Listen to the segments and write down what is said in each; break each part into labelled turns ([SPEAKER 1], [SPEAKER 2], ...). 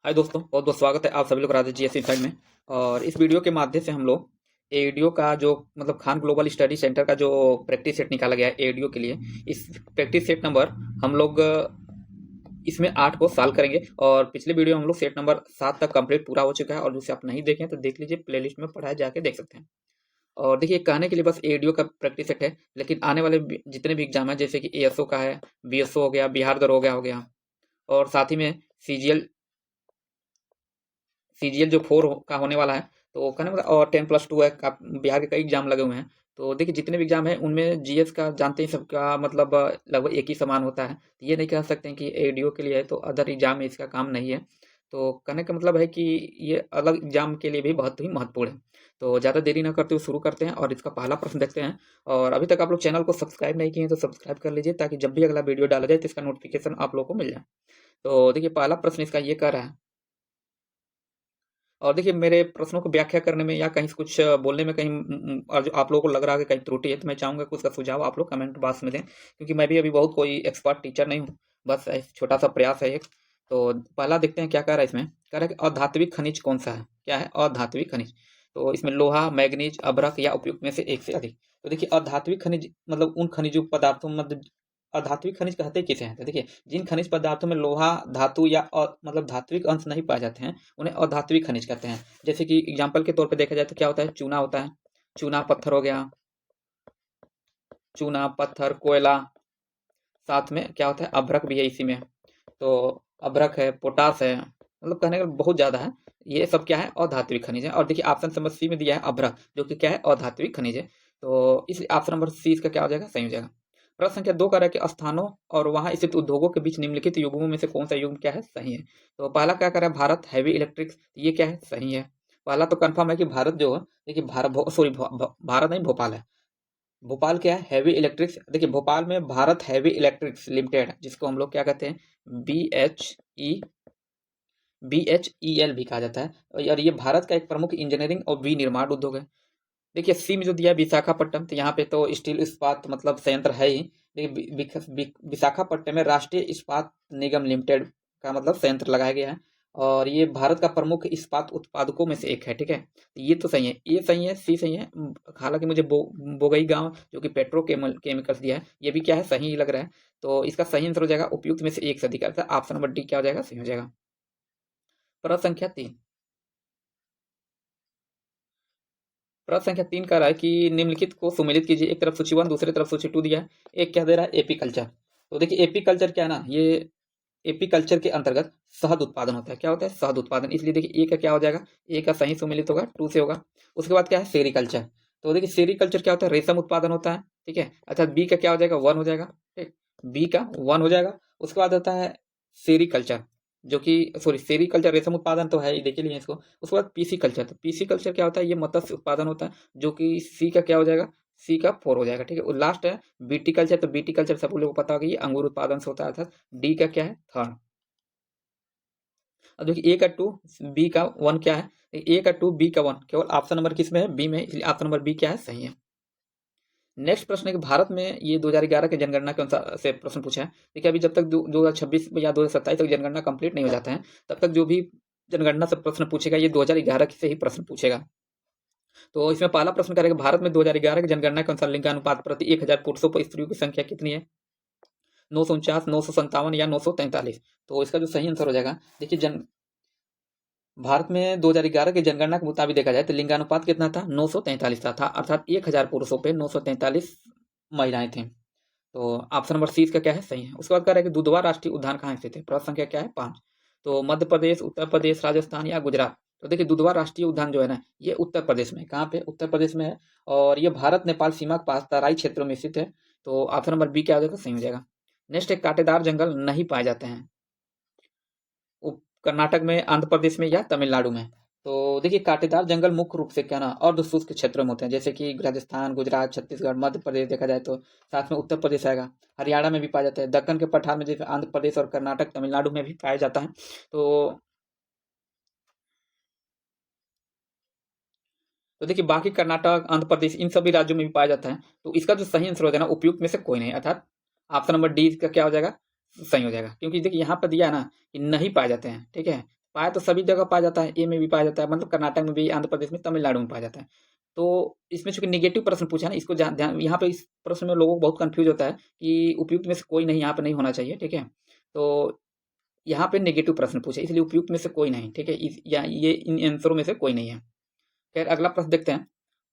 [SPEAKER 1] हाय दोस्तों, बहुत बहुत स्वागत है आप सभी लोग राजेश जी इनसाइड में। और इस वीडियो के माध्यम से हम लोग एडीओ का जो मतलब खान ग्लोबल स्टडी सेंटर का जो प्रैक्टिस सेट निकाला गया है एडीओ के लिए, इस प्रैक्टिस सेट नंबर हम लोग इसमें 8 को सॉल्व करेंगे। और पिछले वीडियो में हम लोग सेट नंबर 7 तक कंप्लीट पूरा हो चुका है, और जिसे आप नहीं देखें तो देख लीजिए, प्लेलिस्ट में पढ़ा है, जाके देख सकते हैं। और देखिए, कहने के लिए बस एडीओ का प्रैक्टिस सेट है, लेकिन आने वाले जितने भी एग्जाम है, जैसे कि एएसओ का है, बीएसओ हो गया, बिहार दरोगा हो गया, और साथ ही में सीजीएल सीजीएल जो 4 का होने वाला है, तो कहने मतलब, और 10+2 है, बिहार के कई एग्जाम लगे हुए हैं। तो देखिए, जितने भी एग्जाम है उनमें जीएस का जानते ही सबका मतलब लगभग एक ही समान होता है। तो ये नहीं कह सकते हैं कि एडीओ के लिए है तो अदर एग्जाम में इसका काम नहीं है। तो कहने का मतलब है कि ये अलग एग्जाम के लिए भी बहुत ही महत्वपूर्ण है। तो ज़्यादा देरी ना करते हुए शुरू करते हैं और इसका पहला प्रश्न देखते हैं। और अभी तक आप लोग चैनल को सब्सक्राइब नहीं किए हैं तो सब्सक्राइब कर लीजिए, ताकि जब भी अगला वीडियो डाला जाए तो इसका नोटिफिकेशन आप लोग को मिल जाए। तो देखिए, पहला प्रश्न इसका ये कह रहा है, और देखिए, मेरे प्रश्नों को व्याख्या करने में या कहीं से कुछ बोलने में कहीं और जो आप लोगों को लग रहा है कि कहीं त्रुटि है, तो मैं चाहूँगा कि उसका सुझाव आप लोग कमेंट बॉक्स में दें, क्योंकि मैं भी अभी बहुत कोई एक्सपर्ट टीचर नहीं हूँ। बस एक छोटा-सा प्रयास है एक। तो पहला देखते हैं क्या कह रहा है इसमें। कह रहा है कि अधात्विक खनिज कौन-सा है? क्या है अधात्विक खनिज? तो इसमें लोहा, मैंगनीज, अभ्रक या उपयुक्त में से एक से अधिक। तो देखिए, अधात्विक खनिज मतलब उन खनिजों पदार्थों मतलब अधात्विक खनिज कहते किसे हैं? तो देखिए, जिन खनिज पदार्थों में लोहा, धातु या मतलब धात्विक अंश नहीं पाए जाते हैं, उन्हें अधात्विक खनिज कहते हैं। जैसे कि एग्जाम्पल के तौर पे देखा जाए तो क्या होता है, चूना होता है, चूना पत्थर हो गया, चूना पत्थर, कोयला, साथ में क्या होता है, अभ्रक भी है इसी में। तो अभ्रक है, पोटास है, मतलब कहने का बहुत ज्यादा है। ये सब क्या है, अधात्विक खनिज है। और देखिए, ऑप्शन नंबर सी में दिया है अभ्रक, जो कि क्या है, अधात्विक खनिज है। तो इसलिए ऑप्शन नंबर सी इसका क्या हो जाएगा, सही हो जाएगा। प्रश्न संख्या 2 कह रहा है कि स्थानों और वहां स्थित उद्योगों के बीच निम्नलिखित युग्मों में से कौन सा युग्म क्या है, सही है। तो पहला क्या कर रहा है, भारत हैवी इलेक्ट्रिक्स, ये क्या है, सही है। पहला तो कंफर्म है कि भारत जो है, देखिए भारत सॉरी भारत नहीं, भोपाल है। भोपाल क्या है, हैवी इलेक्ट्रिक्स। देखिए, भोपाल में भारत हैवी इलेक्ट्रिक्स लिमिटेड, जिसको हम लोग क्या कहते हैं, BHEL भी कहा जाता है, और ये भारत का एक प्रमुख इंजीनियरिंग और विनिर्माण उद्योग है। देखिए, सी में जो दिया है विशाखापट्टनम, तो यहाँ पे तो स्टील इस्पात मतलब संयंत्र है ही। देखिए, विशाखापट्टनम में राष्ट्रीय इस्पात निगम लिमिटेड का मतलब संयंत्र लगाया गया है, और ये भारत का प्रमुख इस्पात उत्पादकों में से एक है। ठीक है, तो ये तो सही है, ये सही है, सी सही है। हालांकि मुझे बोगई गांव जो कि केमिकल्स दिया है, ये भी क्या है, सही लग रहा है। तो इसका सही आंसर हो जाएगा उपयुक्त में से एक से अधिक, अर्थात ऑप्शन नंबर डी क्या हो जाएगा, सही हो जाएगा। प्रश्न संख्या 3। प्रश्न संख्या 3 कह रहा है कि निम्नलिखित को सुमेलित कीजिए। एक तरफ सूची 1, दूसरी तरफ सूची 2 दिया है। एक क्या दे रहा है, एपी कल्चर। तो देखिए, एपी कल्चर क्या है ना, ये एपी कल्चर के अंतर्गत शहद उत्पादन होता है। क्या होता है, शहद उत्पादन। इसलिए देखिए, ए का क्या हो जाएगा, ए का सही सुमेलित होगा 2 से होगा। उसके बाद क्या है, सेरीकल्चर। तो देखिए, सेरीकल्चर क्या होता है, रेशम उत्पादन होता है। ठीक है, अच्छा, बी का क्या हो जाएगा, 1 हो जाएगा। ठीक, बी का 1 हो जाएगा। उसके बाद होता है सेरीकल्चर, जो कि सॉरी, सेरीकल्चर रेशम उत्पादन तो है ही, देख लिए इसको। उसके बाद पीसी कल्चर। तो पीसी कल्चर क्या होता है, ये मत्स्य उत्पादन होता है, जो कि सी का क्या हो जाएगा, सी का 4 हो जाएगा। ठीक है, और लास्ट है बीटी कल्चर। तो बीटी कल्चर सब लोगों को पता होगा, ये अंगूर उत्पादन से होता है, अर्थात डी का क्या है, थर्ड। अब देखिए, ए का 2, बी का 1 क्या है, ए का 2, बी का 1, केवल ऑप्शन नंबर किस में है, बी में, इसलिए ऑप्शन नंबर बी क्या है, सही है। नेक्स्ट प्रश्न है कि भारत में ये 2011 के जनगणना के अनुसार से प्रश्न पूछा है। देखिए, अभी जब तक 2026 या 2027 तक जनगणना कंप्लीट नहीं हो जाता है, तब तक जो भी जनगणना से प्रश्न पूछेगा, ये 2011 से ही प्रश्न पूछेगा। तो इसमें पहला प्रश्न करेगा, भारत में 2011 की जनगणना के अनुसार लिंगानुपात प्रति 1000 पुरुषों पर स्त्रियों की संख्या कितनी है, 949, 957 या 943। तो इसका जो सही आंसर हो जाएगा, देखिए, भारत में 2011 की जनगणना के मुताबिक देखा जाए तो लिंगानुपात कितना था, 943 था, अर्थात 1000 पुरुषों पे 943 महिलाएं थीं। तो ऑप्शन नंबर सी इसका क्या है, सही है। उसके बाद कह रहा है कि दुधवा राष्ट्रीय उद्यान कहाँ स्थित है। प्रश्न संख्या क्या है, 5। तो मध्य प्रदेश, उत्तर प्रदेश, राजस्थान या गुजरात। तो देखिए, दुधवा राष्ट्रीय उद्यान जो है ना, ये उत्तर प्रदेश में है। कहाँ पे, उत्तर प्रदेश में है, और ये भारत नेपाल सीमा के पास तराई क्षेत्रों में स्थित है। तो ऑप्शन नंबर बी क्या हो जाएगा, सही हो जाएगा। नेक्स्ट है, कांटेदार जंगल नहीं पाए जाते हैं कर्नाटक में, आंध्र प्रदेश में या तमिलनाडु में। तो देखिए, कांटेदार जंगल मुख्य रूप से क्या ना अर्ध शुष्क क्षेत्रों में होते हैं, जैसे कि राजस्थान, गुजरात, छत्तीसगढ़, मध्य प्रदेश देखा जाए तो, साथ में उत्तर प्रदेश आएगा, हरियाणा में भी पाया जाता है, दक्कन के पठार में जैसे आंध्र प्रदेश और कर्नाटक, तमिलनाडु में भी पाया जाता है। तो देखिए, बाकी कर्नाटक, आंध्र प्रदेश, इन सभी राज्यों में भी पाया जाता है। तो इसका जो सही आंसर हो जाएगा, उपयुक्त में से कोई नहीं, अर्थात ऑप्शन नंबर डी का क्या हो जाएगा, सही हो जाएगा। क्योंकि देखिए, यहाँ पर दिया है ना कि नहीं पाए जाते हैं। ठीक है, पाया तो सभी जगह पाया जाता है, ए में भी पाया जाता है, मतलब कर्नाटक में भी, आंध्र प्रदेश में, तमिलनाडु में पाया जाता है। तो इसमें चूंकि निगेटिव प्रश्न पूछा है ना, इसको ध्यान, यहाँ पे इस प्रश्न में लोगों को बहुत कंफ्यूज होता है कि उपयुक्त में से कोई नहीं, यहाँ पे नहीं होना चाहिए, ठीक है। तो यहाँ पे नेगेटिव प्रश्न पूछे, इसलिए उपयुक्त में से कोई नहीं, ठीक है, ये इन आंसरों में से कोई नहीं है। खैर अगला प्रश्न देखते हैं,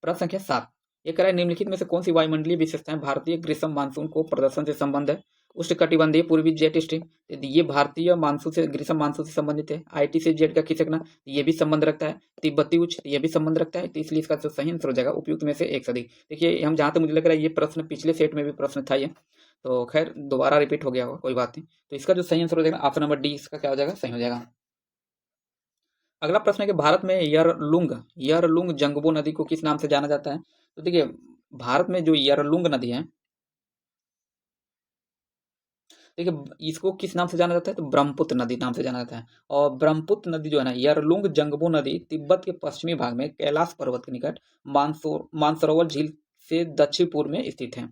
[SPEAKER 1] प्रश्न संख्या 7। ये कह रहा है निम्नलिखित में से कौन सी वायुमंडलीय विशेषताएं भारतीय ग्रीष्म मानसून को प्रदर्शन से संबंध है। उष्णकटिबंधीय पूर्वी जेट स्ट्रीम, ये भारतीय मानसून से, ग्रीष्म मानसून से संबंधित है। आईटी से जेट का खिसकना, ये भी संबंध रखता है। तिब्बती उच्च, ये भी संबंध रखता है। तो इसलिए इसका जो सही आंसर हो जाएगा उपयुक्त में से एक से अधिक। देखिए हम जहां तक मुझे लग रहा है ये प्रश्न पिछले सेट में भी प्रश्न था ये, तो खैर दोबारा रिपीट हो गया होगा, कोई बात नहीं। तो इसका जो सही आंसर हो जाएगा ऑप्शन नंबर डी, इसका क्या हो जाएगा, सही हो जाएगा। अगला प्रश्न है कि भारत में यरलुंग जंगबो नदी को किस नाम से जाना जाता है। तो देखिए भारत में जो यरलुंग नदी है, देखिए इसको किस नाम से जाना जाता है, तो ब्रह्मपुत्र नदी नाम से जाना जाता है। और ब्रह्मपुत्र नदी जो है ना, यरलुंग जंगबो नदी तिब्बत के पश्चिमी भाग में कैलाश पर्वत के निकट मानसरोवर झील से दक्षिण पूर्व में स्थित है।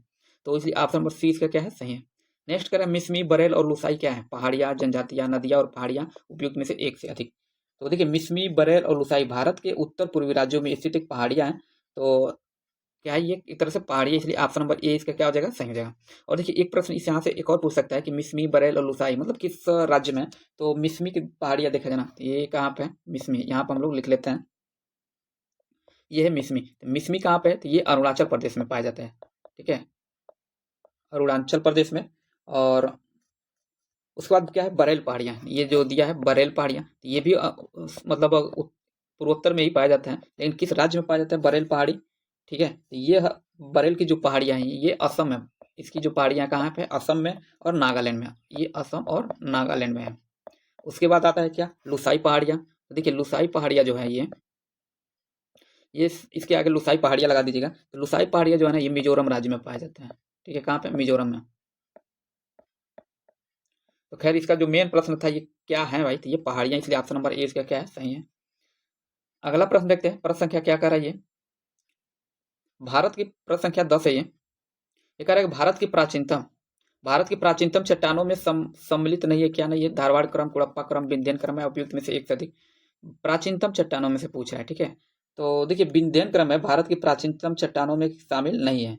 [SPEAKER 1] तो इसलिए ऑप्शन नंबर सी इसका क्या है, सही है। नेक्स्ट करें, मिसमी, बरेल और लुसाई क्या है, पहाड़ियां, जनजातियां, नदियां और पहाड़ियां, उपयुक्त में से एक से अधिक। तो देखिए मिसमी, बरेल और लुसाई भारत के उत्तर पूर्वी राज्यों में स्थित एक पहाड़ियां हैं। तो क्या है, ये एक तरह से पहाड़ी है, इसलिए ऑप्शन नंबर ए इसका क्या हो जाएगा, सही हो जाएगा। और देखिए एक प्रश्न इस यहाँ से एक और पूछ सकता है कि मिसमी, बरेल और लुसाई मतलब किस राज्य में है? तो मिसमी की पहाड़ियाँ देखा जाए ना, ये कहाँ पे है, मिसमी, यहाँ पर हम लोग लिख लेते हैं, ये है मिसमी। तो मिसमी कहाँ पे है, तो ये अरुणाचल प्रदेश में पाया जाता है, ठीक है, अरुणाचल प्रदेश में। और उसके बाद क्या है, बरेल पहाड़ियाँ, ये जो दिया है बरेल पहाड़ियाँ, ये भी मतलब पूर्वोत्तर में ही पाया जाता है, लेकिन किस राज्य में पाया जाता है बरेल पहाड़ी, ठीक है। तो ये बरेल की जो पहाड़ियाँ हैं ये असम में, इसकी जो पहाड़ियाँ कहाँ पे, असम में और नागालैंड में, ये असम और नागालैंड में है। उसके बाद आता है क्या, लुसाई पहाड़ियाँ। तो देखिए लुसाई पहाड़ियाँ जो है ये इसके आगे लुसाई पहाड़ियाँ लगा दीजिएगा। तो लुसाई पहाड़ियाँ जो है ना, ये मिजोरम राज्य में पाया जाता है, ठीक है, कहाँ पे, मिजोरम में। तो खैर इसका जो मेन प्रश्न था ये क्या है भाई, तो ये पहाड़ियाँ, इसलिए ऑप्शन नंबर ए इसका क्या है, सही है। अगला प्रश्न देखते हैं, प्रश्न संख्या क्या कर रहा है ये, भारत की प्रश्न संख्या 10 है ये कह रहा है कि भारत की प्राचीनतम चट्टानों में सम्मिलित नहीं है, क्या नहीं है, धारवाड़ क्रम, कुड़प्पा क्रम, विंध्यन क्रम है, उपयुक्त में से एक से अधिक। प्राचीनतम चट्टानों में से पूछ रहा है, ठीक है। तो देखिए विंध्यन क्रम है, भारत की प्राचीनतम चट्टानों में शामिल नहीं है,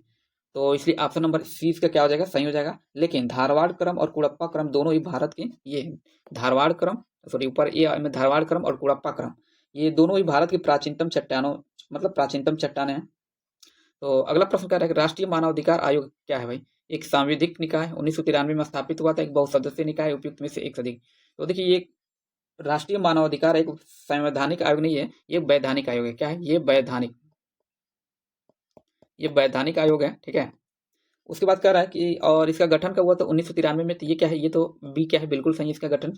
[SPEAKER 1] तो इसलिए ऑप्शन नंबर सी इसका क्या हो जाएगा, सही हो जाएगा। लेकिन धारवाड़ क्रम और कुड़प्पा क्रम दोनों ही भारत के, ये धारवाड़ क्रम, सॉरी ऊपर ए में धारवाड़ क्रम और कुड़प्पा क्रम, ये दोनों ही भारत की प्राचीनतम चट्टानों, मतलब प्राचीनतम चट्टाने हैं। तो अगला प्रश्न क्या है कि राष्ट्रीय मानवाधिकार आयोग क्या है भाई, एक सांविधिक निकाय 1993 में स्थापित हुआ था, एक बहुसदस्यीय निकाय, उपयुक्त में से एक से अधिक। तो देखिए ये राष्ट्रीय मानवाधिकार एक संवैधानिक आयोग नहीं है, ये वैधानिक आयोग है। क्या है, ये वैधानिक आयोग है, ठीक है। उसके बाद कह रहा है कि और इसका गठन कब हुआ था, 1993 में। तो ये क्या है, ये तो बी क्या है, बिल्कुल सही है, इसका गठन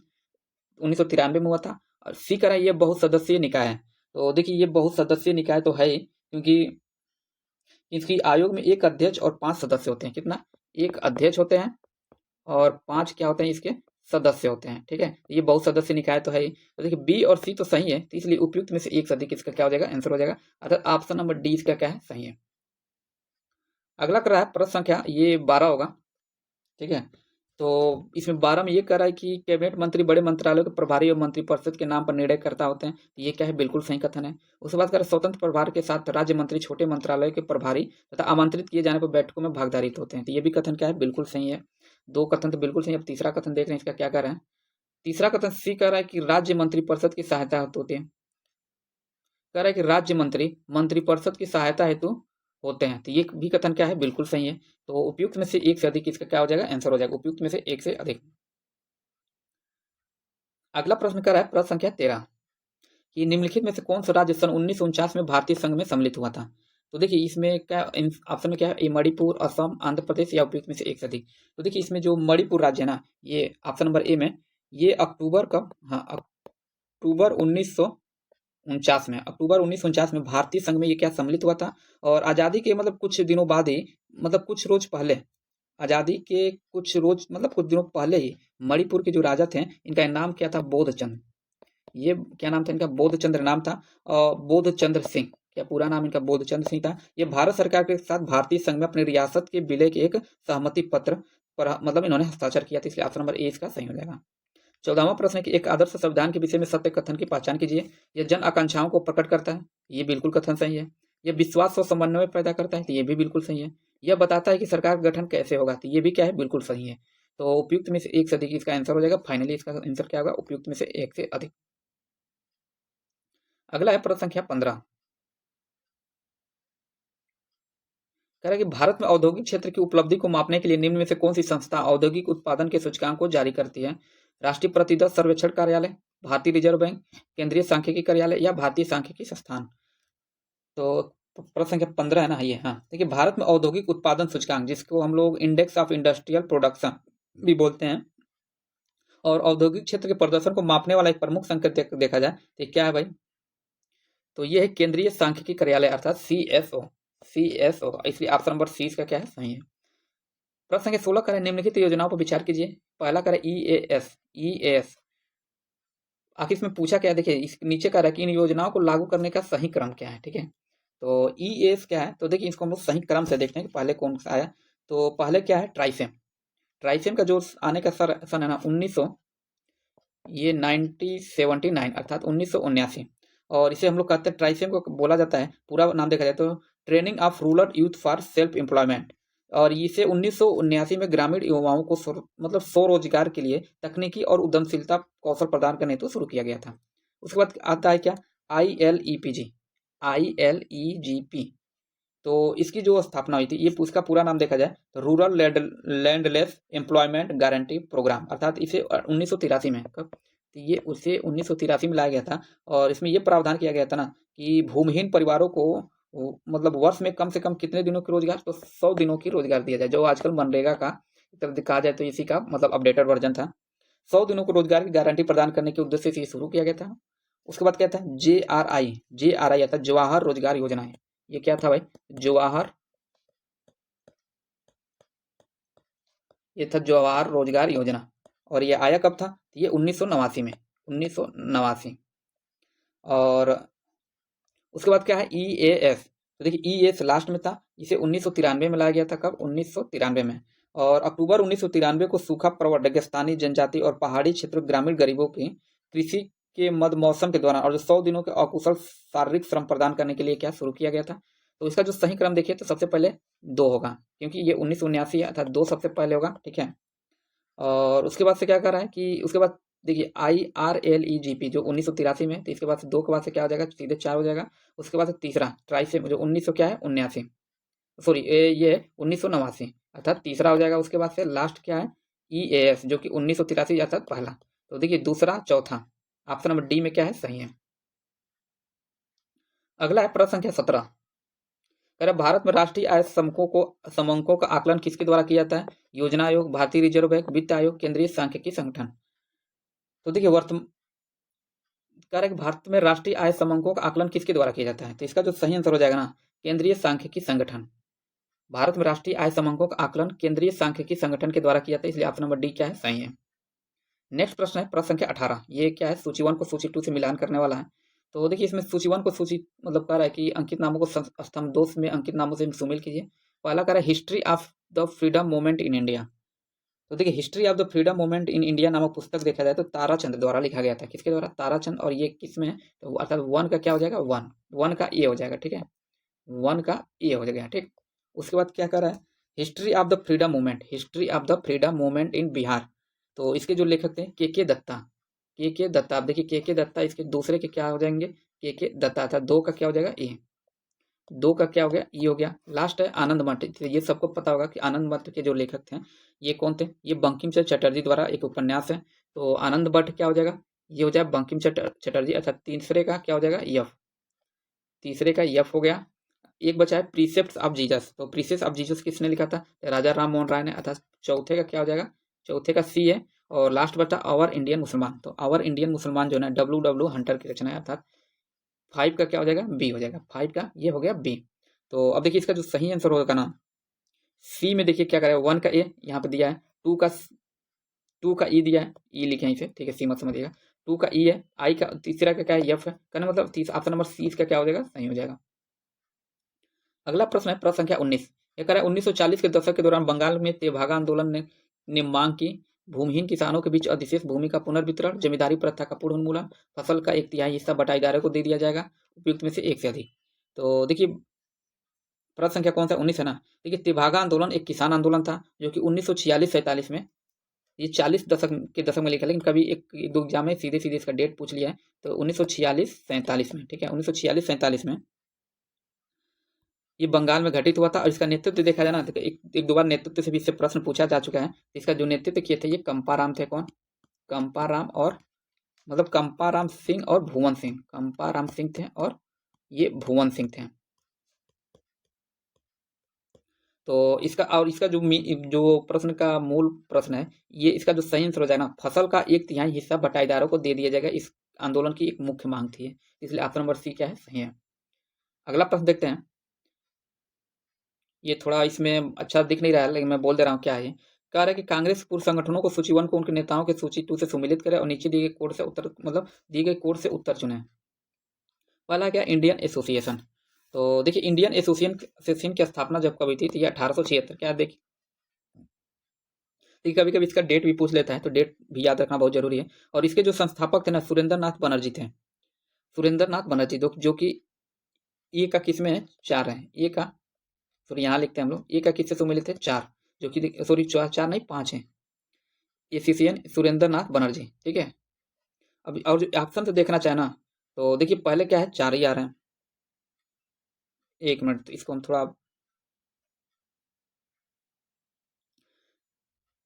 [SPEAKER 1] 1993 में हुआ था। और सी कह रहा है ये बहुसदस्यीय निकाय है। तो देखिए ये बहुसदस्यीय निकाय तो है ही, क्योंकि इसकी आयोग में एक अध्यक्ष और 5 सदस्य होते हैं। कितना, एक अध्यक्ष होते हैं और 5 क्या होते हैं, इसके सदस्य होते हैं, ठीक है। ये बहुत सदस्य निकाय तो है ही। तो देखिए बी और सी तो सही है, तो इसलिए उपयुक्त में से एक से अधिक इसका क्या हो जाएगा, आंसर हो जाएगा, अर्थात ऑप्शन नंबर डी इसका क्या है, सही है। अगला कर रहा है प्रश्न संख्या ये 12 होगा, ठीक है। तो इसमें 12 में ये कह रहा है कि कैबिनेट मंत्री बड़े मंत्रालयों के प्रभारी और मंत्रिपरिषद के नाम पर निर्णय करता होते हैं। तो ये क्या है, बिल्कुल सही कथन है। उसके बाद कर स्वतंत्र प्रभार के साथ राज्य मंत्री छोटे मंत्रालय के प्रभारी तथा आमंत्रित किए जाने पर बैठकों में भागीदारी होते हैं। तो ये भी कथन क्या है, बिल्कुल सही है। 2 कथन तो बिल्कुल सही है। अब तीसरा कथन देख रहे हैं, इसका क्या कह रहा है। तीसरा कथन सी कह रहा है कि राज्य मंत्रिपरिषद की सहायता होती है। कह रहा है कि राज्य मंत्री मंत्रिपरिषद की सहायता हेतु होते हैं। तो ये भी कथन क्या है, बिल्कुल सही है। तो उपयुक्त में से एक से अधिक इसका क्या हो जाएगा, आंसर हो जाएगा, उपयुक्त में से एक से अधिक। अगला प्रश्न कर रहा है प्रश्न संख्या 13 कि निम्नलिखित में से कौन सा राज्य सन 1949 में भारतीय संघ में सम्मिलित हुआ था। तो देखिए इसमें क्या ऑप्शन में क्या है, मणिपुर, असम, आंध्र प्रदेश या उपयुक्त में से एक से अधिक। तो देखिए इसमें जो मणिपुर राज्य है ना, ये ऑप्शन नंबर ए में, ये अक्टूबर कब, हाँ अक्टूबर 1949 में, अक्टूबर 1949 में भारतीय संघ में ये क्या सम्मिलित हुआ था। और आज़ादी के मतलब कुछ दिनों बाद ही, मतलब कुछ रोज पहले, आज़ादी के कुछ रोज मतलब कुछ दिनों पहले ही मणिपुर के जो राजा थे इनका नाम क्या था, बोधचंद। ये क्या नाम था इनका, बोधचंद्र नाम था। और बोधचंद्र सिंह, क्या पूरा नाम इनका बोधचंद्र सिंह था। ये भारत सरकार के साथ भारतीय संघ में अपनी रियासत के विलय के एक सहमति पत्र पर मतलब इन्होंने हस्ताक्षर किया था, इसलिए ऑप्शन नंबर ए इसका सही हो जाएगा। 14वां प्रश्न है कि एक आदर्श संविधान के विषय में सत्य कथन की पहचान कीजिए। यह जन आकांक्षाओं को प्रकट करता है, ये बिल्कुल कथन सही है। यह विश्वास और समन्वय पैदा करता है, तो ये भी बिल्कुल सही है। यह बताता है कि सरकार का गठन कैसे होगा, तो ये भी क्या है, बिल्कुल सही है। तो उपयुक्त में से एक से अधिक इसका आंसर हो जाएगा। फाइनली इसका आंसर क्या होगा, उपयुक्त में से एक से अधिक। अगला है प्रश्न संख्या 15। कह रहा है कि भारत में औद्योगिक क्षेत्र की उपलब्धि को मापने के लिए निम्न में से कौन सी संस्था औद्योगिक उत्पादन के सूचकांक को जारी करती है? राष्ट्रीय प्रतिदत्त सर्वेक्षण कार्यालय, भारतीय रिजर्व बैंक, केंद्रीय सांख्यिकी कार्यालय या भारतीय सांख्यिकी संस्थान। तो प्रश्न संख्या 15 है ना ये। हाँ, देखिए भारत में औद्योगिक उत्पादन सूचकांक, जिसको हम लोग इंडेक्स ऑफ इंडस्ट्रियल प्रोडक्शन भी बोलते हैं, और औद्योगिक क्षेत्र के प्रदर्शन को मापने वाला एक प्रमुख संकेतक देखा जाए तो क्या है भाई, तो ये है केंद्रीय सांख्यिकी कार्यालय अर्थात CSO। इसलिए ऑप्शन नंबर सी इसका क्या है, सही है। प्रश्न संख्या 16 करें निम्नलिखित योजनाओं पर विचार कीजिए। पहला करें EAS। आखिर इसमें पूछा क्या है, देखिए इस नीचे कह रहा है कि इन योजनाओं को लागू करने का सही क्रम क्या है। ठीक है, तो EAS क्या है, तो देखिए इसको हम लोग सही क्रम से देखते हैं कि पहले कौन सा आया। तो पहले क्या है, ट्राइफेम का जो आने का सन है ना 1979 अर्थात 1979। और इसे हम लोग कहते हैं, ट्राइफेम को बोला जाता है, पूरा नाम देखा जाए तो training of rural youth for self employment. और इसे 1979 में ग्रामीण युवाओं को मतलब स्वरोजगार के लिए तकनीकी और उद्यमशीलता कौशल प्रदान करने हेतु शुरू किया गया था। उसके बाद आता है क्या, ILEPG। तो इसकी जो स्थापना हुई थी, ये उसका पूरा नाम देखा जाए तो rural landless employment guarantee programme, अर्थात इसे 1983 में, कब, तो ये उसे 1983 में लाया गया था। और इसमें ये प्रावधान किया गया था ना कि भूमिहीन परिवारों को मतलब वर्ष में कम से कम कितने दिनों के रोजगार, तो 100 दिनों की रोजगार दिया जाए, जो आजकल मनरेगा का कहा जाए तो इसी का मतलब अपडेटेड वर्जन था। 100 दिनों को रोजगार की गारंटी प्रदान करने के उद्देश्य से शुरू किया गया था। उसके बाद क्या था, JRI आता जवाहर रोजगार योजना है। ये क्या था भाई, ये था जवाहर रोजगार योजना। और ये आया कब था, ये 1989 में, 1989। और उसके बाद क्या है, EAS। तो देखिए EAS लास्ट में था, इसे 1993 में लाया गया था, कब, 1993 में। और अक्टूबर 1993 को सूखा प्रवण रेगिस्तानी जनजाति और पहाड़ी क्षेत्र ग्रामीण गरीबों की कृषि के मद मौसम के दौरान और जो 100 दिनों के अकुशल शारीरिक श्रम प्रदान करने के लिए क्या शुरू किया गया था। तो इसका जो सही क्रम देखिए तो सबसे पहले 2 होगा, क्योंकि ये 1979 है, अर्थात 2 सबसे पहले होगा। ठीक है, और उसके बाद से क्या कर रहा है कि उसके बाद देखिए IRLEGP जो 1983 में, तो इसके बाद से 2 के बाद से क्या हो जाएगा, सीधे 4 हो जाएगा। उसके बाद से तीसरा ट्राइफेम जो 1900 क्या है 79, सॉरी ये 1989, अर्थात तीसरा हो जाएगा। उसके बाद से लास्ट क्या है, EAS जो कि 1983 अर्थात पहला। तो देखिए दूसरा चौथा, ऑप्शन नंबर डी में क्या है, सही है। अगला है प्रश्न संख्या 17। कह रहा भारत में राष्ट्रीय आय समंकों का आकलन किसके द्वारा किया जाता है? योजना आयोग, भारतीय रिजर्व बैंक, वित्त आयोग, केंद्रीय सांख्यिकी संगठन। तो देखिए कह रहा है कि भारत में राष्ट्रीय आय समंकों का आकलन किसके द्वारा किया जाता है, तो इसका जो सही आंसर हो जाएगा ना, केंद्रीय सांख्यिकी संगठन। भारत में राष्ट्रीय आय समंकों का आकलन केंद्रीय सांख्यिकी संगठन के द्वारा किया जाता है, इसलिए ऑप्शन नंबर डी क्या है, सही है। नेक्स्ट प्रश्न है प्रश्न संख्या 18। ये क्या है, सूची 1 को सूची 2 से मिलान करने वाला है। तो देखिए इसमें सूची 1 को सूची मतलब कह रहा है कि अंकित नामों को स्तंभ 2 में अंकित नामों से सुमेल कीजिए। पहला कह रहा है history of the freedom movement in India. तो देखिए history of the freedom movement in India नामक पुस्तक देखा जाए तो ताराचंद द्वारा लिखा गया था। किसके द्वारा, ताराचंद। और ये किसमें है, तो अर्थात 1 का क्या हो जाएगा, 1 का ए हो जाएगा। ठीक है, 1 का ए हो जाएगा। ठीक, उसके बाद क्या कर रहा है, history of the freedom movement in Bihar. तो इसके जो लेखक थे के दत्ता, आप देखिए के दत्ता, इसके दूसरे के क्या हो जाएंगे, के दत्ता था। 2 का क्या हो जाएगा, ए। 2 का क्या हो गया, ई हो गया। लास्ट है आनंद मठ। तो ये सबको पता होगा कि आनंद मठ के जो लेखक थे ये कौन थे, ये बंकिम चंद्र चटर्जी द्वारा एक उपन्यास है। तो आनंद मठ क्या हो जाएगा, ये हो जाएगा बंकिम चटर्जी। अच्छा, तीसरे का क्या हो जाएगा, यफ। तीसरे का यफ हो गया। एक बचा है प्रीसेप्ट्स ऑफ जीसस। तो प्रीसेप्ट्स ऑफ जीसस किसने लिखा था, राजा राम मोहन राय ने। अर्थात चौथे का क्या हो जाएगा, चौथे का सी है। और लास्ट बचा आवर इंडियन मुसलमान। तो आवर इंडियन मुसलमान जो है W हंटर की रचना है, अर्थात 5 का क्या हो जाएगा, बी हो जाएगा। 5 का ये हो गया बी। तो अब देखिए इसका जो सही आंसर होगा ना, सी में देखिए क्या करेगा, 1 का ए यहाँ पे दिया है, 2 का ई दिया है, ई लिखे हैं इसे। ठीक है, सी मत समझिएगा। 2 का ई है, आई का तीसरा का क्या है, एफ है। कहना मतलब ऑप्शन नंबर सी का क्या हो जाएगा, सही हो जाएगा। अगला प्रश्न है प्रश्न संख्या 19। यह कह रहा है 1940 के दशक के दौरान बंगाल में तेभागा आंदोलन ने मांग की भूमिहीन किसानों के बीच अधिशेष भूमि का पुनर्वितरण, जमींदारी प्रथा का पूर्ण उन्मूलन, फसल का 1/3 हिस्सा बटाईदारों को दे दिया जाएगा, उपयुक्त में से एक से अधिक। तो देखिए प्रश्न संख्या कौन सा 19 है ना। देखिए तेभागा आंदोलन एक किसान आंदोलन था जो कि 1946-47 में, ये 40 दशक में लिखा, लेकिन कभी एक दो एग्जाम में सीधे सीधे इसका डेट पूछ लिया है। तो 1946-47 में, ठीक है, 1946-47 में ये बंगाल में घटित हुआ था। और इसका नेतृत्व देखा जाए ना तो एक दो बार नेतृत्व से भी इससे प्रश्न पूछा जा चुका है। इसका जो नेतृत्व किए थे ये कंपाराम थे। कौन? कंपाराम और मतलब कंपाराम सिंह और भुवन सिंह, कंपाराम सिंह थे और ये भुवन सिंह थे। तो इसका जो प्रश्न का मूल प्रश्न है, ये इसका जो सही आंसर हो जाएगा ना, फसल का 1/3 हिस्सा बटाईदारों को दे दिया जाएगा, इस आंदोलन की एक मुख्य मांग थी, इसलिए ऑप्शन नंबर सी क्या है, सही है। अगला प्रश्न देखते हैं। ये थोड़ा इसमें अच्छा दिख नहीं रहा है, लेकिन मैं बोल दे रहा हूँ क्या है ये। कह रहा है कि कांग्रेस पूर्व संगठनों को सूची 1 को उनके नेताओं के सूची 2 से सम्मिलित करे और नीचे दिए गए कोड से उत्तर मतलब दिए गए कोड से उत्तर चुने। पहला क्या? Indian association. तो देखिए इंडियन एसोसिएशन की स्थापना जब कब हुई थी, तो ये 1876। क्या देखिए कभी कभी इसका डेट भी पूछ लेता है, तो डेट भी याद रखना बहुत जरूरी है। और इसके जो संस्थापक थे ना, सुरेंद्र नाथ बनर्जी थे। सुरेंद्र नाथ बनर्जी जो कि ए का किस में है, 4 है। ए का सॉरी यहाँ लिखते हैं हम लोग, ए का किससे सम्मिलित है, 4, जो कि सॉरी 4 नहीं 5 है। एसीसीएन सुरेंद्र नाथ बनर्जी, ठीक है। अब और जो ऑप्शन से देखना चाहे ना, तो देखिए पहले क्या है, 4 ही आ रहे हैं। एक मिनट, इसको हम थोड़ा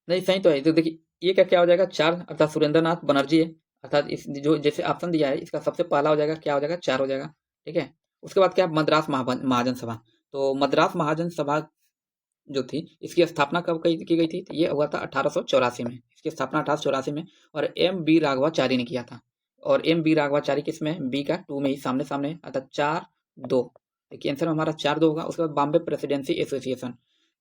[SPEAKER 1] नहीं सही तो है। तो देखिए ये क्या हो जाएगा, 4, अर्थात सुरेंद्र नाथ बनर्जी है। अर्थात इस जो जैसे ऑप्शन दिया है, इसका सबसे पहला हो जाएगा, क्या हो जाएगा, 4 हो जाएगा, ठीक है। उसके बाद क्या, मद्रास महाजन सभा। तो मद्रास महाजन सभा जो थी, इसकी स्थापना कब की गई थी, तो ये हुआ था 1884 में। इसकी स्थापना 1884 में, और एम बी राघवाचारी ने किया था। और एम बी राघवाचारी किसमें, बी का 2 में ही, सामने सामने, अर्थात 4-2। देखिए आंसर हमारा 4-2 होगा। उसके बाद बॉम्बे प्रेसिडेंसी एसोसिएशन।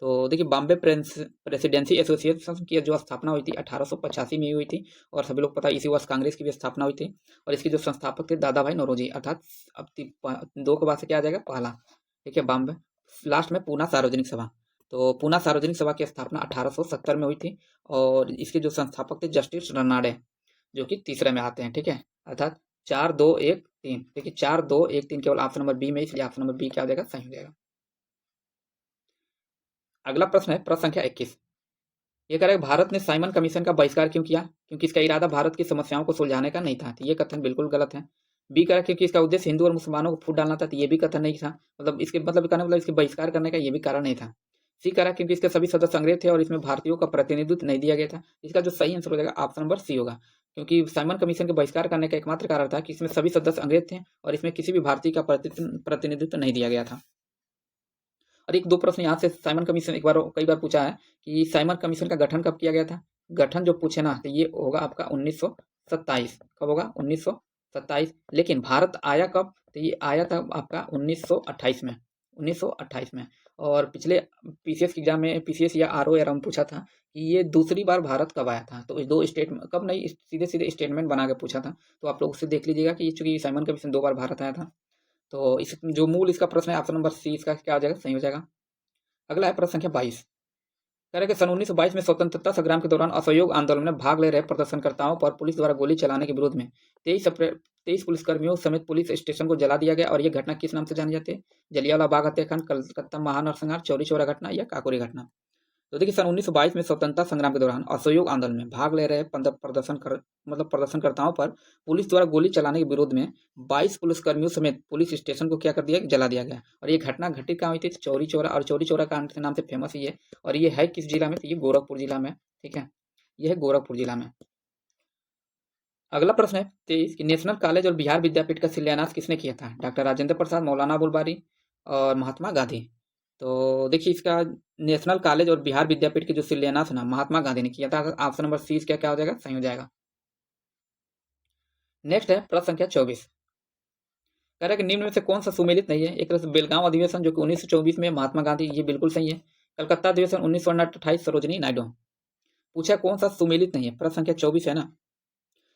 [SPEAKER 1] तो देखिए बॉम्बे प्रेसिडेंसी एसोसिएशन की जो स्थापना हुई थी 1885 में हुई थी, और सभी लोग पता है इसी वर्ष कांग्रेस की भी स्थापना हुई थी। और इसके जो संस्थापक थे दादा भाई नौरोजी, अर्थात अब 2 के बाद से क्या आ जाएगा, पहला, ठीक है, बॉम्बे। लास्ट में पूना सार्वजनिक सभा। तो पूना सार्वजनिक सभा की स्थापना 1870 में हुई थी, और इसके जो संस्थापक थे जस्टिस रनाडे, जो कि तीसरे में आते हैं, ठीक है। अर्थात 4-2-1-3, देखिए 4-2-1-3 केवल ऑप्शन नंबर बी में, इसलिए ऑप्शन नंबर बी क्या हो जाएगा, सही हो जाएगा। अगला प्रश्न है प्रश्न संख्या 21। ये कह रहा है भारत ने साइमन कमीशन का बहिष्कार क्यों किया, क्योंकि इसका इरादा भारत की समस्याओं को सुलझाने का नहीं था। तो ये कथन बिल्कुल गलत है। बी कह रहा है क्योंकि इसका उद्देश्य हिंदू और मुसलमानों को फूट डालना था। तो ये भी कथन नहीं था, मतलब इसके मतलब इसके बहिष्कार करने का ये भी कारण नहीं था। सी कह रहा है क्योंकि इसके सभी सदस्य अंग्रेज थे और इसमें भारतीयों का प्रतिनिधित्व नहीं दिया गया था। इसका जो सही आंसर हो जाएगा ऑप्शन नंबर सी होगा, क्योंकि साइमन कमीशन के बहिष्कार करने का एकमात्र कारण था कि इसमें सभी सदस्य अंग्रेज थे और इसमें किसी भी भारतीय का प्रतिनिधित्व नहीं दिया गया था। और एक दो प्रश्न यहाँ से साइमन कमीशन कई बार पूछा है कि साइमन कमीशन का गठन कब किया गया था। गठन जो पूछे ना, तो ये होगा आपका 1927। कब होगा, 1927। लेकिन भारत आया कब, तो ये आया था आपका 1928 में, 1928 में। और पिछले पीसीएस के एग्जाम में, पीसीएस या आरओ या पूछा था कि ये दूसरी बार भारत कब आया था। तो इस 2 स्टेटमेंट कब नहीं, सीधे सीधे स्टेटमेंट बना के पूछा था। तो आप लोग उससे देख लीजिएगा कि चूंकि साइमन कमीशन 2 बार भारत आया था। तो इस जो मूल इसका प्रश्न है ऑप्शन नंबर सी इसका क्या हो जाएगा, सही हो जाएगा। अगला है प्रश्न संख्या 22। कह रहे कि सन 1922 में स्वतंत्रता संग्राम के दौरान असहयोग आंदोलन में भाग ले रहे प्रदर्शनकर्ताओं पर पुलिस द्वारा गोली चलाने के विरोध में 23 पुलिसकर्मियों समेत पुलिस स्टेशन को जला दिया गया। और यह घटना किस नाम से जानी जाती है, जलियांवाला बाग हत्याकांड, कलकत्ता महानरसंहार, चौरी चौरा घटना या काकोरी घटना। तो देखिए सन 1922 में स्वतंत्रता संग्राम के दौरान असहयोग आंदोलन में भाग ले रहे प्रदर्शनकर्ताओं पर पुलिस द्वारा गोली चलाने के विरोध में 22 पुलिसकर्मियों समेत पुलिस स्टेशन को क्या कर दिया, जला दिया गया। और ये घटना घटित कहाँ हुई थी, चौरी चौरा। और चौरी चौरा कांड के नाम से फेमस ही है। और ये है किस जिला में, तो ये गोरखपुर जिला में, ठीक है, ये है गोरखपुर जिला में। अगला प्रश्न है 23 कि नेशनल कॉलेज और बिहार विद्यापीठ का शिलान्यास किसने किया था, डॉक्टर राजेंद्र प्रसाद, मौलाना अबुल बारी और महात्मा गांधी। तो देखिए इसका नेशनल कॉलेज और बिहार विद्यापीठ के जो शिलान्यास ना महात्मा गांधी ने किया था। ऑप्शन नंबर सी इसका क्या हो जाएगा, सही हो जाएगा। नेक्स्ट है प्रश्न संख्या 24। कह रहा है कि निम्न में से कौन सा सुमेलित नहीं है। एक तरह से बेलगांव अधिवेशन जो कि 1924 में महात्मा गांधी, ये बिल्कुल सही है। कलकत्ता अधिवेशन 1928 सरोजिनी नायडू। पूछा कौन सा सुमेलित नहीं है, प्रश्न संख्या 24 है ना।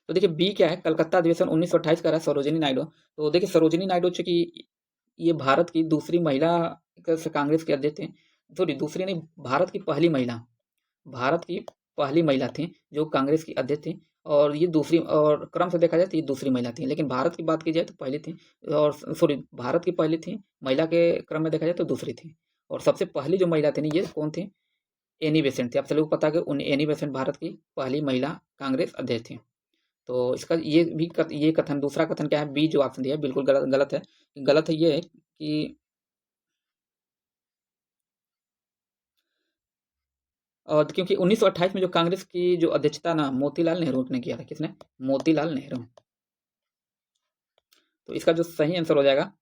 [SPEAKER 1] तो देखिए बी क्या है, कलकत्ता अधिवेशन 1928 का रहा सरोजिनी नायडू। तो देखिए सरोजिनी नायडू चूंकि ये भारत की दूसरी महिला कांग्रेस के अध्यक्ष थे, सॉरी दूसरी नहीं, भारत की पहली महिला, भारत की पहली महिला थी जो कांग्रेस की अध्यक्ष थी, और ये दूसरी, और क्रम से देखा जाए तो ये दूसरी महिला थी, लेकिन भारत की बात की जाए तो पहली थी, और सॉरी, भारत की पहली थी, महिला के क्रम में देखा जाए तो दूसरी थी। और सबसे पहली जो महिला थी ना, ये कौन थी? एनी बेसेंट थी। आप सभी को पता है कि एनी बेसेंट भारत की पहली महिला कांग्रेस अध्यक्ष थी। तो इसका ये भी ये कथन, दूसरा कथन क्या है? बी जो ऑप्शन दिया है बिल्कुल गलत गलत है। गलत है ये है कि और क्योंकि 1928 में जो कांग्रेस की जो अध्यक्षता ना मोतीलाल नेहरू ने किया था। किसने? मोतीलाल नेहरू। तो इसका जो सही आंसर हो जाएगा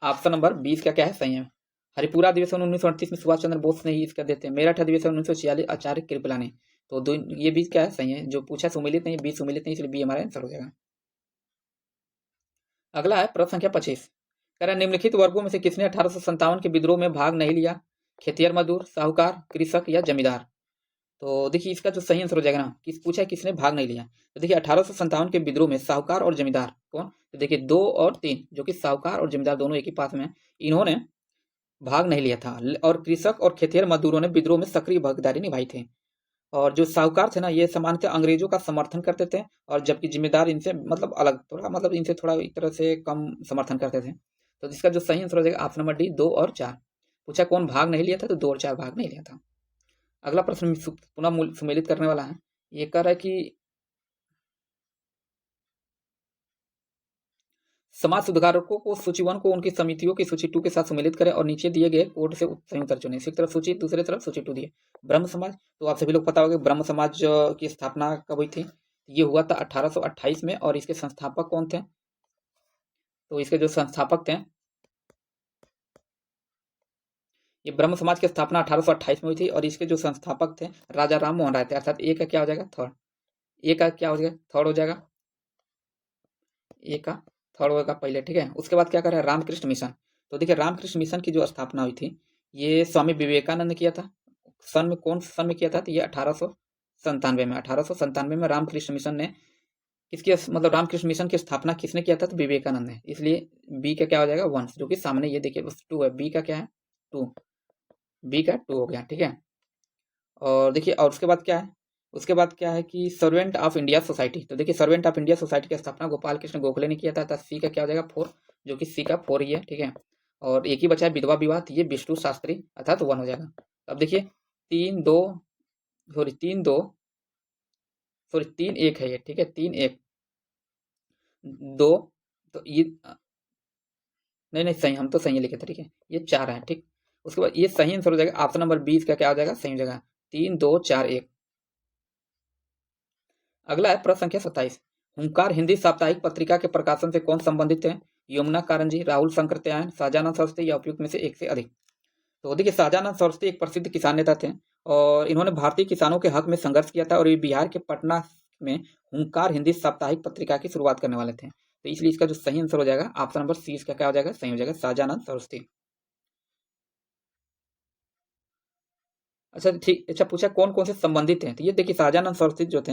[SPEAKER 1] ऑप्शन नंबर 20 का क्या है? सही है। हरिपुरा अधिवेशन 1938 में सुभाष चंद्र बोस ने ही इसका देते हैं। मेरठ अधिवेशन 1946 आचार्य कृपलानी। तो दो ये 20 क्या है? सही है। जो पूछा सुमिलित नहीं, 20 सुमिलित नहीं, इसलिए बी हमारा आंसर हो जाएगा। अगला है प्रश्न संख्या 25। कह रहा है निम्नलिखित वर्गों में से किसने 1857 के विद्रोह में भाग नहीं लिया? खेतिहर मजदूर, साहूकार, कृषक या जमींदार? तो देखिए इसका जो सही आंसर हो जाएगा ना, पूछा है किसने भाग नहीं लिया। तो देखिए 1857 के विद्रोह में साहूकार और जमींदार कौन? तो देखिए 2 और 3, जो कि साहूकार और जमींदार दोनों एक ही पास में हैं, इन्होंने भाग नहीं लिया था। और कृषक और खेतिहर मजदूरों ने विद्रोह में सक्रिय भागीदारी निभाई थी। और जो साहूकार थे ना, ये सामान्यतः अंग्रेजों का समर्थन करते थे, और जबकि जिम्मेदार इनसे मतलब अलग, थोड़ा मतलब इनसे थोड़ा एक तरह से कम समर्थन करते थे। तो इसका जो सही आंसर हो जाएगा ऑप्शन नंबर डी, 2 और 4। पूछा कौन भाग नहीं लिया था? तो 2 और 4 भाग नहीं लिया था। अगला प्रश्न पुनः सम्मिलित करने वाला है। ये कह रहा है कि समाज सुधारकों को सूची 1 को उनकी समितियों की सूची 2 के साथ सम्मिलित करें और नीचे दिए गए कोड से सही उत्तर चुनें। एक तरफ सूची, दूसरी तरफ सूची 2 दिए। ब्रह्म समाज, तो आप सभी लोग पता होगा ब्रह्म समाज की स्थापना कब हुई थी? ये हुआ था 1828 में, और इसके संस्थापक कौन थे? तो इसके जो संस्थापक थे, ये ब्रह्म समाज की स्थापना 1828 में हुई थी, और इसके जो संस्थापक थे राजा राम मोहन राय थे। अर्थात ए का क्या हो जाएगा? थर्ड। ए का क्या हो जाएगा? थर्ड हो जाएगा। ए का थर्ड होगा पहले, ठीक है। उसके बाद क्या कर रहा है? रामकृष्ण मिशन। तो देखिए रामकृष्ण मिशन की जो स्थापना हुई थी, ये स्वामी विवेकानंद ने किया था। सन में, कौन सन में किया था? तो ये 1897 में। 1897 में रामकृष्ण मिशन ने किसकी मतलब रामकृष्ण मिशन की स्थापना किसने किया था? तो विवेकानंद ने। इसलिए बी का क्या हो जाएगा? 1, जो कि सामने ये देखिए बस 2 है। बी का क्या है? 2। बी का 2 हो गया, ठीक है। और देखिए, और उसके बाद क्या है? उसके बाद क्या है कि सर्वेंट ऑफ इंडिया सोसाइटी। तो देखिए सर्वेंट ऑफ इंडिया सोसाइटी की स्थापना गोपाल कृष्ण गोखले ने किया था। सी का क्या हो जाएगा? 4, जो कि सी का 4 ही है, ठीक है। और एक ही बचा है विधवा विवाह, तो ये विष्णु शास्त्री, अर्थात 1 हो जाएगा। अब देखिए 3 2 सॉरी 3 2 सॉरी 3 1 है ये, ठीक है। 3 1 2, तो ये नहीं नहीं सही, हम तो सही लिखे थे, ठीक है। ये 4 है, ठीक। उसके बाद ये सही आंसर हो जाएगा ऑप्शन नंबर 20 का क्या हो जाएगा? सही हो जाएगा। 3 2 4 1। अगला है प्रश्न संख्या 27। हुंकार हिंदी साप्ताहिक पत्रिका के प्रकाशन से कौन संबंधित है? यमुना कारंजी, राहुल शंकरत्यायन, शाहजानंद सरस्वती, या उपयुक्त में से एक से अधिक? तो देखिए शाहजानंद सरस्वती एक प्रसिद्ध किसान नेता थे, और इन्होंने भारतीय किसानों के हक में संघर्ष किया था, और ये बिहार के पटना में हुंकार हिंदी साप्ताहिक पत्रिका की शुरुआत करने वाले थे। तो इसलिए इसका जो सही आंसर हो जाएगा ऑप्शन नंबर सी, इसका क्या हो जाएगा? सही हो जाएगा, शाहजानंद सरस्वती। अच्छा ठीक, अच्छा पूछा कौन कौन से संबंधित हैं? तो ये देखिए शाहजानंद सरस्वती जो थे,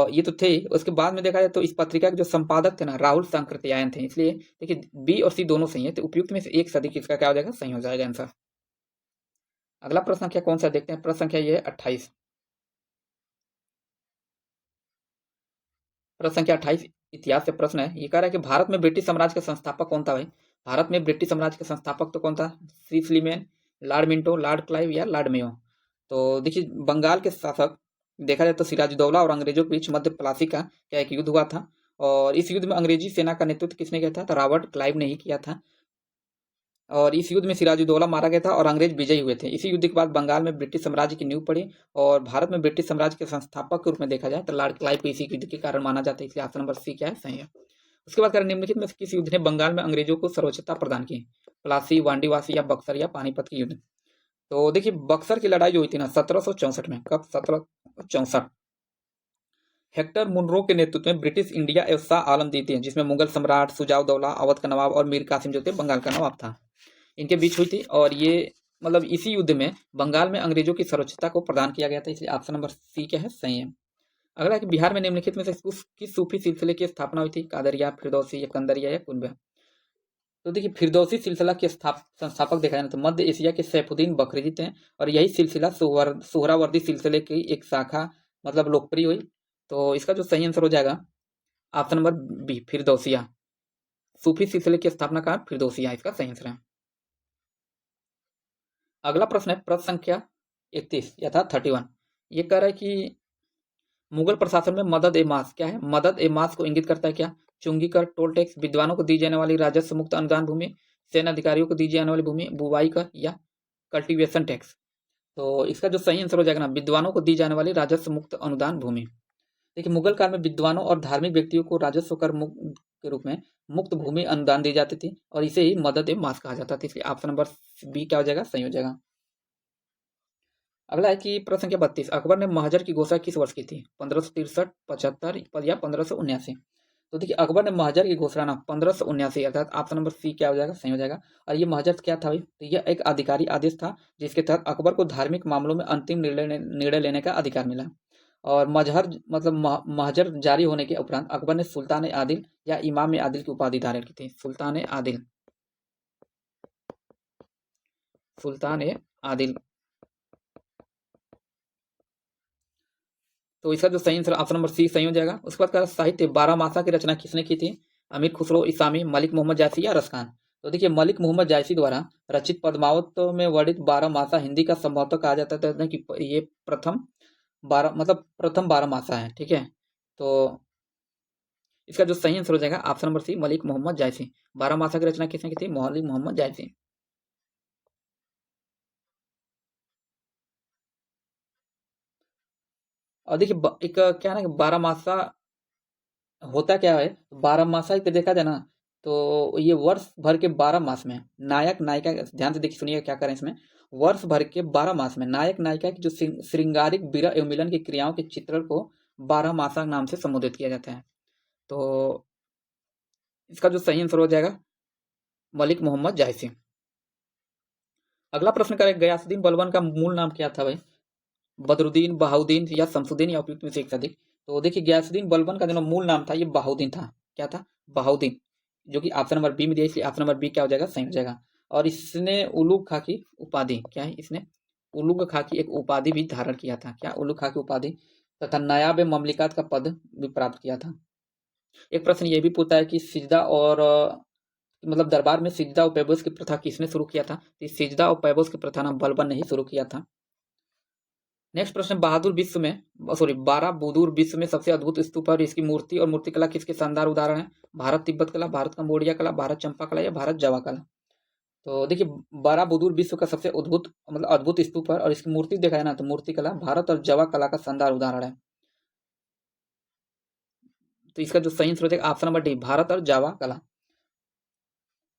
[SPEAKER 1] ये तो थे ही। उसके बाद में देखा जाए तो इस पत्रिका के जो संपादक थे ना, राहुल शंकरत्यायन थे। इसलिए देखिए बी और सी दोनों सही है, तो उपयुक्त में से एक से अधिक इसका क्या हो जाएगा? सही हो जाएगा आंसर। अगला प्रश्न संख्या कौन सा देखते हैं? प्रश्न संख्या ये है 28। प्रश्न संख्या 28 इतिहास से प्रश्न है। ये कह रहा है कि भारत में ब्रिटिश साम्राज्य का संस्थापक कौन था भाई? भारत में ब्रिटिश साम्राज्य का संस्थापक तो कौन था? C Sleeman, Lord Minto, Lord Clive, या लॉर्ड मेयो? तो देखिए बंगाल के शासक देखा जाए तो सिराजुद्दौला और अंग्रेजों के बीच मध्य प्लासी का क्या एक युद्ध हुआ था, और इस युद्ध में अंग्रेजी सेना का नेतृत्व किसने किया था? तो रॉबर्ट क्लाइव ने ही किया था। और इस युद्ध में सिराजुद्दौला मारा गया था, और अंग्रेज विजयी हुए थे। इसी युद्ध के बाद बंगाल में ब्रिटिश साम्राज्य की नींव पड़ी, और भारत में ब्रिटिश साम्राज्य के संस्थापक के रूप में देखा जाए तो लॉर्ड क्लाइव को इसी युद्ध के कारण माना जाता है। इसलिए ऑप्शन नंबर सी क्या है? सही है। उसके बाद निम्नलिखित में से किस युद्ध ने बंगाल में अंग्रेजों को सर्वोच्चता प्रदान की? प्लासी, वांडीवासी, या बक्सर, या पानीपत की युद्ध? तो देखिए बक्सर की लड़ाई जो हुई थी ना 1764 में। कब? 1764। हेक्टर मुनरो के नेतृत्व में ब्रिटिश इंडिया एवं शाह आलम द्वितीय, जिसमें मुगल सम्राट सुजाउद्दौला अवध का नवाब और मीर कासिम जो थे बंगाल का नवाब था, इनके बीच हुई थी। और ये मतलब इसी युद्ध में बंगाल में अंग्रेजों की सर्वोच्चता को प्रदान किया गया था। इसलिए ऑप्शन नंबर सी क्या है? सही है। अगला है कि बिहार में निम्नलिखित में से किस सूफी सिलसिले की स्थापना हुई थी? कादरिया, फिरदौसी, या कंदरिया, या कुनबा? तो देखिए फिरदौसी सिलसिला के संस्थापक देखा जाए तो मध्य एशिया के सैफुद्दीन बखरी थे, और यही सिलसिला सोहरावर्दी सिलसिले की एक शाखा मतलब लोकप्रिय हुई। तो इसका जो सही आंसर हो जाएगा ऑप्शन नंबर बी, फिरदौसिया। सूफी सिलसिले की स्थापनाकार फिरदौसिया इसका सही आंसर है। अगला प्रश्न है प्रश्न संख्या 31 यथा 31। ये कह रहा है कि मुगल प्रशासन में मदद ए मास क्या है? मदद ए मास को इंगित करता है क्या? चुंगी कर, टोल टैक्स, विद्वानों को दी जाने वाली राजस्व मुक्त अनुदान भूमि, सैन्य अधिकारियों को दी जाने वाली भूमि, बुवाई कर या कल्टीवेशन टैक्स। तो इसका जो सही आंसर हो जाएगा ना, विद्वानों को दी जाने वाली राजस्व मुक्त अनुदान भूमि। देखिए मुगल काल में विद्वानों और धार्मिक व्यक्तियों को राजस्व कर मुक्त के रूप में मुक्त भूमि अनुदान दी जाती थी, और इसे ही मदद ए मास कहा जाता था। इसलिए ऑप्शन नंबर बी क्या हो जाएगा? सही हो जाएगा। अगला है कि प्रश्न संख्या 32। अकबर ने महाजर की घोषणा किस वर्ष की थी? 1563, 75 या 1579? तो देखिए अकबर ने महाजर की घोषणा ना 1579, अर्थात ऑप्शन नंबर सी क्या हो जाएगा? सही हो जाएगा। और ये महाजर क्या था भाई? तो यह एक आधिकारिक आदेश था जिसके तहत अकबर को धार्मिक मामलों में अंतिम निर्णय लेने का अधिकार मिला। और मजहर मतलब महाजर जारी होने के उपरांत अकबर ने सुल्तान आदिल या इमाम आदिल की उपाधि धारण की थी। सुल्तान आदिल, सुल्तान आदिल। तो इसका जो सही आंसर ऑप्शन नंबर सी सही हो जाएगा। उसके बाद का साहित्य बारहमासा की रचना किसने की थी? अमीर खुसरो इसामी, मलिक मोहम्मद जायसी या रसखान? तो देखिए मलिक मोहम्मद जायसी द्वारा रचित पद्मावत में वर्णित बारहमासा हिंदी का संभवतः कहा जाता था कि ये प्रथम बारहमासा है। ठीक है, तो इसका जो सही आंसर हो जाएगा option number C, Malik Mohammad Jayasi. Barahmasa की रचना किसने की थी? मलिक मोहम्मद जायसी। और देखिए एक क्या है ना कि बारहमासा होता क्या है? बारहमासा एक देखा जाए ना, तो ये वर्ष भर के 12 मास में नायक नायिका, ध्यान से देखिए सुनिए क्या करें इसमें। वर्ष भर के 12 मास में नायक नायिका की जो श्रृंगारिक विरह एवं मिलन की क्रियाओं के चित्रण को 12 मासा नाम से संबोधित किया जाता है। तो इसका जो सही आंसर हो जाएगा मलिक मोहम्मद जायसी। अगला प्रश्न करें, गयासुद्दीन बलबन का मूल नाम क्या था भाई? बदरुद्दीन, बहाउद्दीन या शमसुद्दीन या उपयुक्त में से एक से अधिक? तो देखिए गयासुद्दीन बलबन का जो मूल नाम था ये बहाउद्दीन था। क्या था? बहाउद्दीन, जो कि ऑप्शन नंबर बी में दिया, इसलिए ऑप्शन नंबर बी क्या हो जाएगा? सही हो जाएगा। और इसने उलूग खां की उपाधि क्या है? इसने उलूग खां की एक उपाधि भी धारण किया था। क्या? उलूग खां की उपाधि तथा नायाब ममलिकात का पद भी प्राप्त किया था। एक प्रश्न ये भी पूछता है कि सिजदा और मतलब दरबार में सिजदा और पैबोस की प्रथा किसने शुरू किया था? तो सिजदा और पैबोस की प्रथा ना बलबन ने ही शुरू किया था। नेक्स्ट प्रश्न, बहादुर विश्व में सॉरी बाराबुदुर विश्व में सबसे अद्भुत स्तूप है और इसकी मूर्ति और मूर्तिकला किसके शानदार उदाहरण है? भारत तिब्बत कला, भारत कंबोडिया कला, भारत चंपा कला या भारत जावा कला? तो देखिए बाराबुदुर विश्व का सबसे अद्भुत मतलब अद्भुत स्तूप है, और इसकी मूर्ति देखा है ना तो मूर्ति कला भारत और जावा कला का शानदार उदाहरण है। तो इसका जो सही आंसर है ऑप्शन नंबर डी, भारत और जावा कला।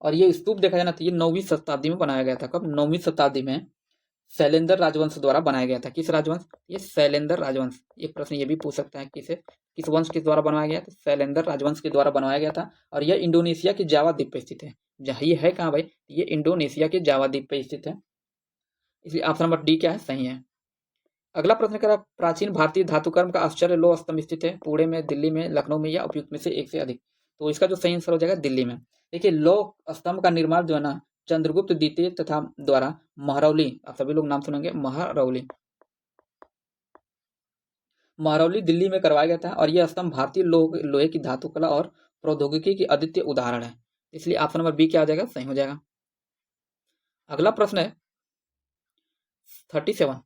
[SPEAKER 1] और ये स्तूप देखा जाए ना तो ये 9वीं शताब्दी में बनाया गया था। कब? 9वीं शताब्दी में शैलेंद्र राजवंश द्वारा बनाया गया था। किस राजवंश? ये शैलेंद्र राजवंश। एक प्रश्न ये भी पूछ सकता है किसे किस वंश के द्वारा बनवाया गया? तो शैलेंद्र राजवंश के द्वारा बनवाया गया था, और यह इंडोनेशिया के जावा द्वीप पर स्थित है। जहाँ ये है कहाँ भाई? ये इंडोनेशिया के जावा द्वीप पर स्थित है। इसलिए ऑप्शन नंबर डी क्या है? सही है। अगला प्रश्न करा, प्राचीन भारतीय धातुकर्म का आश्चर्य लौह स्तंभ स्थित है पुणे में, दिल्ली में, लखनऊ में या उपयुक्त में से एक से अधिक? तो इसका जो सही आंसर हो जाएगा दिल्ली में। देखिए लौह स्तंभ का निर्माण जो है ना चंद्रगुप्त द्वितीय तथा द्वारा महरौली, आप सभी लोग नाम सुनेंगे महरौली, महरौली दिल्ली में करवाया गया था। और यह स्तंभ भारतीय लोहे की धातुकला और प्रौद्योगिकी की अद्वितीय उदाहरण है। इसलिए ऑप्शन नंबर बी क्या आ जाएगा? सही हो जाएगा। अगला प्रश्न है 37।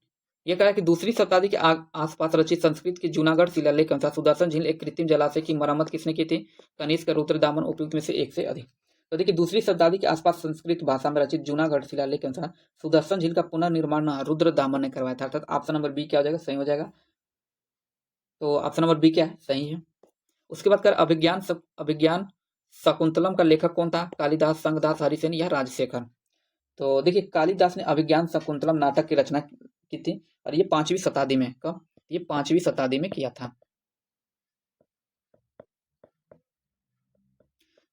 [SPEAKER 1] यह कहा कि दूसरी शताब्दी के आसपास रचित संस्कृत के जूनागढ़ शिलालेख के अनुसार सुदर्शन झील एक कृत्रिम जलाशय की मरम्मत किसने की थी? कनिष्क, रुद्रदामन, उपयुक्त में से एक से अधिक? तो देखिए दूसरी शताब्दी के आसपास संस्कृत भाषा में रचित जूनागढ़ शिलालेख के अनुसार सुदर्शन झील का पुनर्निर्माण रुद्रदामन ने करवाया था, अर्थात ऑप्शन नंबर बी क्या हो जाएगा? सही हो जाएगा। तो ऑप्शन नंबर बी क्या है? सही है। उसके बाद कर अभिज्ञान शकुंतलम का लेखक कौन था? कालिदास, संगदास, हरिसेन या राजशेखर? तो देखिए कालिदास ने अभिज्ञान शकुंतलम नाटक की रचना की थी, और ये 5वीं शताब्दी में। कब? ये 5वीं शताब्दी में किया था।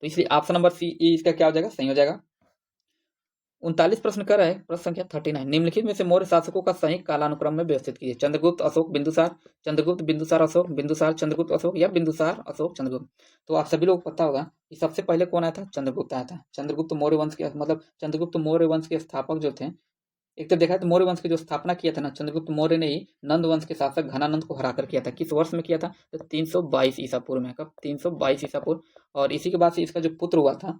[SPEAKER 1] तो इसलिए ऑप्शन नंबर सी इसका क्या हो जाएगा? सही हो जाएगा। 39 प्रश्न कर रहा है, प्रश्न संख्या 39, निम्नलिखित में से मौर्य शासकों का सही कालानुक्रम में व्यवस्थित कीजिए। चंद्रगुप्त, अशोक, बिंदुसार, चंद्रगुप्त, बिंदुसार, अशोक, बिंदुसार, चंद्रगुप्त, अशोक या बिंदुसार, अशोक, चंद्रगुप्त। तो आप सभी लोग को पता होगा कि सबसे पहले कौन आया था? चंद्रगुप्त आया था। चंद्रगुप्त मौर्य वंश के मतलब चंद्रगुप्त मौर्य वंश के स्थापक जो थे, एक तो देखा तो मौर्य वंश की जो स्थापना किया था ना, चंद्रगुप्त मौर्य ने ही नंद वंश के शासक घनानंद को हराकर किया था। किस वर्ष में किया था? तो 322 ईसा पूर्व में। कब? 322 ईसा पूर्व। और इसी के बाद से इसका जो पुत्र हुआ था,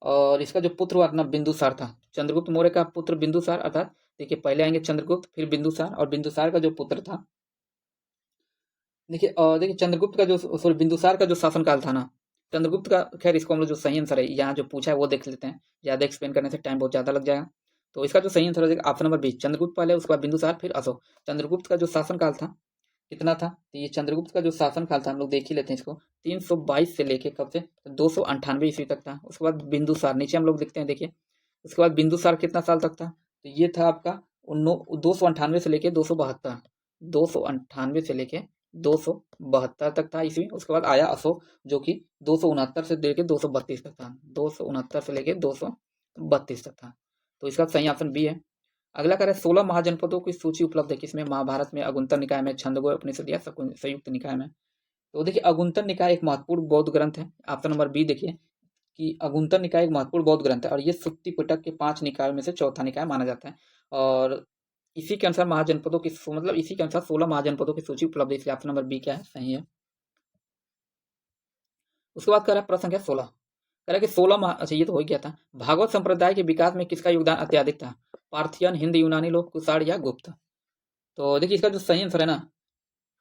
[SPEAKER 1] और इसका जो पुत्र हुआ था ना, बिंदुसार था। चंद्रगुप्त मौर्य का पुत्र बिंदुसार, अर्थात देखिए पहले आएंगे चंद्रगुप्त, फिर बिंदुसार, और बिंदुसार का जो पुत्र था, देखिए चंद्रगुप्त का जो सॉरी बिंदुसार का जो शासनकाल था ना, चंद्रगुप्त का, खैर इसको हम लोग जो सही आंसर है यहाँ जो पूछा है वो देख लेते हैं, ज्यादा एक्सप्लेन करने से टाइम बहुत ज्यादा लग जाएगा। तो इसका जो सही आंसर हो जाएगा ऑप्शन नंबर 20, चंद्रगुप्त पहले, उसके बाद बिंदुसार, फिर अशोक। चंद्रगुप्त का जो शासनकाल था कितना था? तो ये चंद्रगुप्त का जो शासनकाल था, हम लोग देख ही लेते हैं इसको, 322 से लेके कब से? 298 ईस्वी तक था। उसके बाद बिंदुसार, नीचे हम लोग देखते हैं, देखिए उसके बाद बिंदुसार कितना साल तक था? तो ये था आपका 298 से लेके 272, 298 से लेके 272 तक था ईस्वी। उसके बाद आया अशोक, जो कि 269 से लेके 232 तक था, 269 से लेके 232 तक था। तो इसका सही ऑप्शन बी है। अगला करें, 16 महाजनपदों की सूची उपलब्ध है किसमें? महाभारत में, अगुंतर निकाय में, छंदोग्य उपनिषद या संयुक्त निकाय में। तो देखिए अगुंतर निकाय एक महत्वपूर्ण बौद्ध ग्रंथ है। ऑप्शन नंबर बी देखिए कि अगुंतर निकाय एक महत्वपूर्ण बौद्ध ग्रंथ है, और ये सुत्ति पिटक के 5 निकायों में से चौथा निकाय माना जाता है। और इसी के अनुसार महाजनपदों की मतलब इसी के अनुसार 16 महाजनपदों की सूची उपलब्ध है, इसलिए ऑप्शन नंबर बी क्या है? सही है। उसके बाद कह रहा है प्रश्न संख्या 16, कह रहा है कि 16 अच्छा ये तो हो ही गया था। भागवत संप्रदाय के विकास में किसका योगदान अत्याधिक था? पार्थियन, हिंद, यूनानी लोग, कुषाण या गुप्त? तो देखिए इसका जो सही आंसर है ना,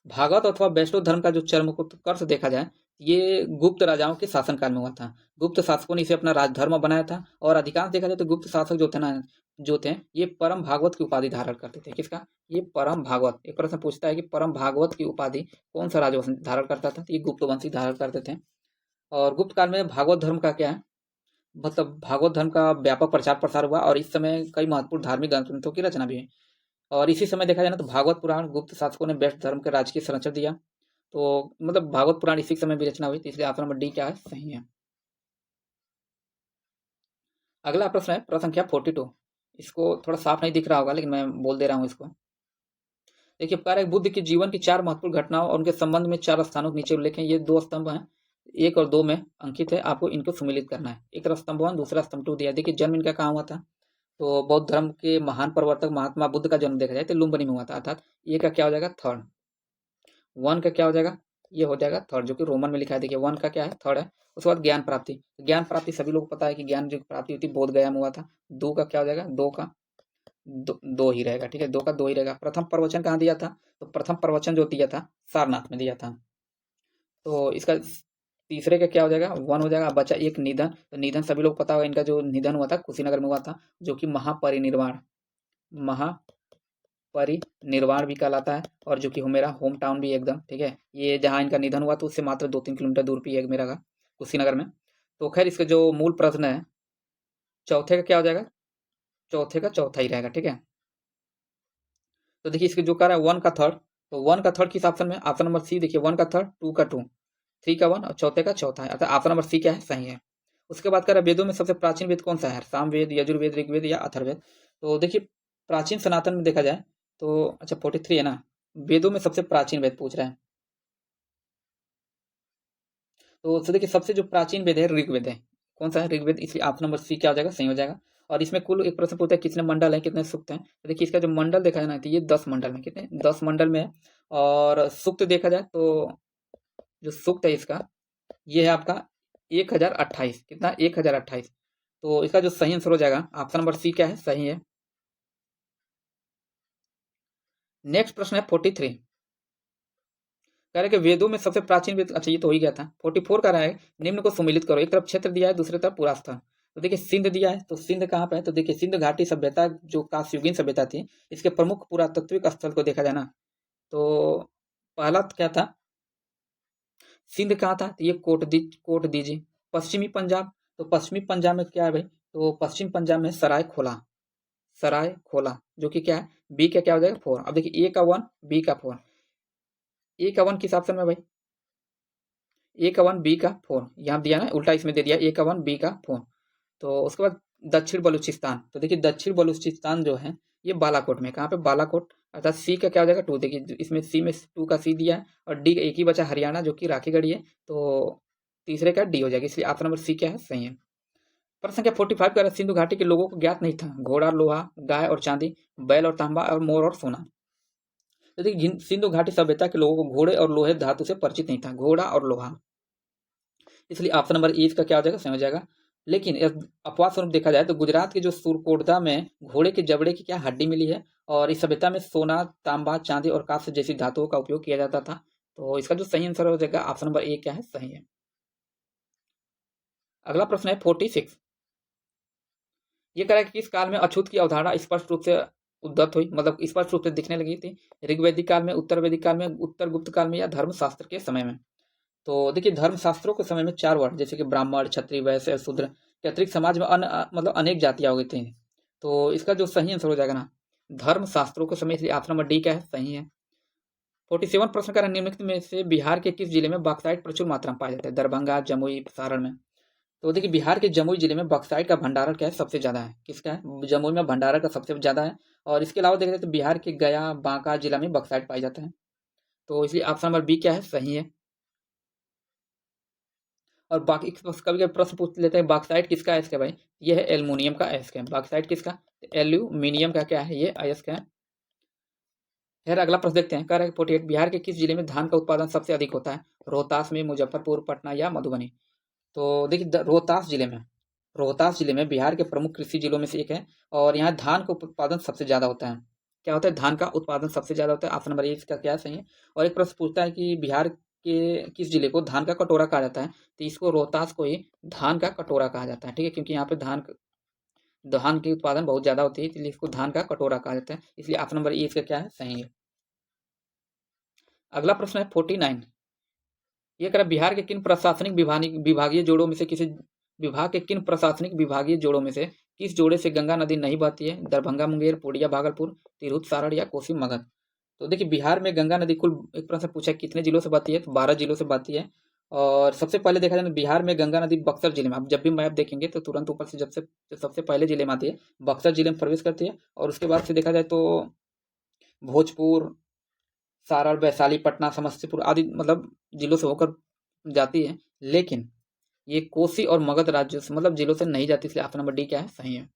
[SPEAKER 1] भागवत अथवा वैष्णव धर्म का जो चरमोत्कर्ष देखा जाए, ये गुप्त राजाओं के शासनकाल में हुआ था। गुप्त शासकों ने इसे अपना राजधर्म बनाया था, और अधिकांश देखा जाए तो गुप्त शासक जो थे ना, जो थे ये परम भागवत की उपाधि धारण करते थे। किसका? ये परम भागवत। एक प्रश्न पूछता है कि परम भागवत की उपाधि कौन सा राजवंश धारण करता था? तो ये गुप्त वंशी धारण करते थे। और गुप्त काल में भागवत धर्म का क्या है, मतलब भागवत धर्म का व्यापक प्रचार प्रसार हुआ, और इस समय कई महत्वपूर्ण धार्मिक ग्रंथों की रचना भी है। और इसी समय देखा जाए ना तो भागवत पुराण गुप्त शासकों ने वैष्णव धर्म के राजकीय संरक्षण दिया। तो मतलब भागवत पुराण इसी समय भी रचना हुई थी, इसलिए ऑप्शन नंबर डी क्या है? सही है। अगला प्रश्न है प्रश्न संख्या 42, इसको थोड़ा साफ नहीं दिख रहा होगा लेकिन मैं बोल दे रहा हूँ इसको। देखिए कह रहा है बुद्ध के जीवन की 4 महत्वपूर्ण घटनाओं और उनके संबंध में 4 स्थानों के नीचे उल्लेख है। ये 2 स्तंभ हैं, 1 और 2 में अंकित है, आपको इनको सम्मिलित करना है। एक तरफ स्तंभ 1, दूसरा स्तंभ 2 दिया। देखिए जन्म इनका कहाँ हुआ था? तो बौद्ध धर्म के महान प्रवर्तक महात्मा बुद्ध का जन्म देखा जाए तो लुम्बिनी में हुआ था, अर्थात ये का क्या हो जाएगा? थर्ड। 1 का क्या हो जाएगा? ये हो जाएगा थर्ड, जो कि रोमन में लिखा है। देखिए 1 का क्या है? थर्ड है। उसके बाद ज्ञान प्राप्ति, ज्ञान प्राप्ति सभी लोग को पता है कि ज्ञान जो प्राप्ति होती है बोध गया में हुआ था। 2 का क्या हो जाएगा? 2 का 2 ही रहेगा, ठीक है, 2 का 2 ही रहेगा। प्रथम प्रवचन कहाँ दिया था? तो प्रथम प्रवचन जो दिया था सारनाथ में दिया था। तो इसका तीसरे का क्या हो जाएगा? 1 हो जाएगा। बचा एक निधन, तो निधन सभी लोग पता होगा, इनका जो निधन हुआ था कुशीनगर में हुआ था, जो कि महापरिनिर्वाण, महापरिनिर्वाण भी कहलाता है, और जो कि मेरा होम टाउन भी एकदम, ठीक है, ये जहाँ इनका निधन हुआ तो उससे मात्र 2-3 किलोमीटर दूर पे है मेरा घर, कुशीनगर में। तो खैर इसका जो मूल प्रश्न है, चौथे का क्या हो जाएगा? चौथे का चौथा ही रहेगा, ठीक है। तो देखिए इसके जो कह रहा है 1 का थर्ड, तो 1 का थर्ड किस ऑप्शन में? Option number C. देखिए 1 का थर्ड, 2 का 2, 3 का 1 और चौथे का चौथा है, अर्थात ऑप्शन नंबर सी क्या है? सही है। उसके बाद कह रहा है वेदों में सबसे प्राचीन वेद कौन सा है? सामवेद, यजुर्वेद, ऋग्वेद या अथर्ववेद? तो देखिए प्राचीन सनातन में देखा जाए तो अच्छा 43 है ना, वेदों में सबसे प्राचीन वेद पूछ रहा है। तो देखिए सबसे जो प्राचीन वेद है ऋग्वेद है। कौन सा है? ऋग्वेद, इसलिए ऑप्शन नंबर सी क्या हो जाएगा? सही हो जाएगा। और इसमें कुल एक प्रश्न पूछता है कितने मंडल है, कितने सूक्त हैं? तो देखिए इसका जो मंडल देखा जाए ना तो ये 10 मंडल में, कितने? 10 मंडल में है। और सूक्त देखा जाए तो जो सूक्त है इसका, ये है आपका 1028, कितना? 1028। तो इसका जो सही आंसर हो जाएगा ऑप्शन नंबर सी क्या है? सही है। नेक्स्ट प्रश्न है 43, कह रहे हैं कि वेदों में सबसे प्राचीन वेद, अच्छा ये तो हो ही गया था। 44 कह रहा है निम्न को सम्मिलित करो। एक तरफ क्षेत्र दिया है, दूसरी तरफ पूरा स्थान। तो देखिए सिंध दिया है, तो सिंध कहाँ पे है? तो देखिए सिंध घाटी सभ्यता जो कांस्ययुगीन सभ्यता थी, इसके प्रमुख पुरातात्विक स्थल को देखा जाए ना, तो पहला क्या था? सिंध कहाँ था? तो ये कोट दीजिए। पश्चिमी पंजाब, तो पश्चिमी पंजाब में क्या है भाई? तो पश्चिम पंजाब में सराय खोला, सराय खोला, जो कि क्या है? बी का क्या हो जाएगा? 4। अब देखिए ए का 1, बी का 4। ए का 1 किस ऑप्शन में भाई? ए का 1, बी का 4, यहाँ दिया ना उल्टा, इसमें दे दिया ए का 1, बी का 4। तो उसके बाद दक्षिण बलूचिस्तान। तो देखिए दक्षिण बलूचिस्तान जो है ये बालाकोट में, कहाँ पे, बालाकोट। अर्थात सी का क्या हो जाएगा 2। देखिए इसमें सी में 2 का सी दिया है और डी एक ही बचा हरियाणा जो कि राखीगढ़ी है, तो तीसरे का डी हो जाएगा, इसलिए ऑप्शन नंबर सी क्या है, सही है। प्रश्न संख्या 45 कह रहा है सिंधु घाटी के लोगों को ज्ञात नहीं था घोड़ा लोहा, गाय और चांदी, बैल और तांबा और मोर और सोना। तो देखिए सिंधु घाटी सभ्यता के लोगों को घोड़े और लोहे धातु से परिचित नहीं था, घोड़ा और लोहा, इसलिए ऑप्शन नंबर ए का क्या हो जाएगा, सही हो जाएगा। लेकिन अपवाद स्वरूप देखा जाए तो गुजरात के जो सुरकोटदा में घोड़े के जबड़े की क्या हड्डी मिली है, और इस सभ्यता में सोना, तांबा, चांदी और कांस्य जैसी धातुओं का उपयोग किया जाता था। तो इसका जो सही आंसर हो जाएगा ऑप्शन नंबर ए क्या है, सही है। अगला प्रश्न है 46। ये कह रहा है कि किस काल में अछूत की अवधारणा स्पष्ट रूप से उद्धत हुई, मतलब स्पष्ट रूप से दिखने लगी थी, ऋग्वैदिक काल में, उत्तर वैदिक काल में, उत्तर गुप्त काल में या धर्मशास्त्र के समय में। तो देखिए धर्मशास्त्रों के समय में 4 वर्ण जैसे कि ब्राह्मण, क्षत्रिय, वैश्य, शूद्र के अतिरिक्त समाज में मतलब अनेक जातियां हो गई थी। तो इसका जो सही आंसर हो जाएगा ना धर्मशास्त्रों के समय, इसलिए ऑप्शन नंबर डी क्या है, सही है। 47 प्रश्न का निम्नलिखित में से बिहार के किस जिले में बॉक्साइट प्रचुर मात्रा में पाया जाता है, दरभंगा, जमुई, सारण में। तो देखिए बिहार के जमुई जिले में बॉक्साइट का भंडारण क्या है, सबसे ज्यादा है, किसका है, जमुई में भंडारण का सबसे ज्यादा है। और इसके अलावा देखा जाए तो बिहार के गया, बांका जिला में बॉक्साइट पाई जाता है, तो इसलिए ऑप्शन नंबर बी क्या है, सही है। और बाकी कभी कभी प्रश्न पूछ लेते हैं बॉक्साइट किसका अयस्क है भाई, ये है एल्युमिनियम का अयस्क है। बॉक्साइट किसका, एल्यूमिनियम का क्या है, ये अयस्क है। फिर अगला प्रश्न देखते हैं, कह रहा है 48 बिहार के किस जिले में धान का उत्पादन सबसे अधिक होता है, रोहतास में, मुजफ्फरपुर, पटना या मधुबनी। तो देखिए रोहतास जिले में बिहार के प्रमुख कृषि जिलों में से एक है, और यहाँ धान का उत्पादन सबसे ज्यादा होता है। क्या होता है, धान का उत्पादन सबसे ज्यादा होता है, ऑप्शन नंबर ए इसका क्या सही है। और एक प्रश्न पूछता है कि बिहार के किस जिले को धान का कटोरा कहा जाता है, तो इसको रोहतास को ही धान का कटोरा कहा जाता है, ठीक है, क्योंकि यहाँ पे धान की उत्पादन बहुत ज्यादा होती है, इसलिए इसको धान का कटोरा कहा जाता है, इसलिए ऑप्शन नंबर ए इसका क्या है, सही है। अगला प्रश्न है 49। ये कह रहा है बिहार के किन प्रशासनिक विभागीय जोड़ों में से किसी विभाग के किन प्रशासनिक विभागीय जोड़ों में से किस जोड़े से गंगा नदी नहीं बहती है, दरभंगा, मुंगेर, पूर्णिया, भागलपुर, तिरहुत, सारण या कोसी, मगध। तो देखिए बिहार में गंगा नदी कुल एक प्रश्न पूछा है कितने जिलों से बहती है, तो 12 जिलों से बहती है। और सबसे पहले देखा जाए तो बिहार में गंगा नदी बक्सर जिले में, आप जब भी मैप देखेंगे तो तुरंत ऊपर से सबसे पहले जिले में आती है, बक्सर जिले में प्रवेश करती है। और उसके बाद से देखा जाए तो भोजपुर, सारण, वैशाली, पटना, समस्तीपुर आदि मतलब जिलों से होकर जाती है, लेकिन ये कोसी और मगध राज्यों से मतलब जिलों से नहीं जाती, इसलिए ऑप्शन नंबर डी क्या है, सही है।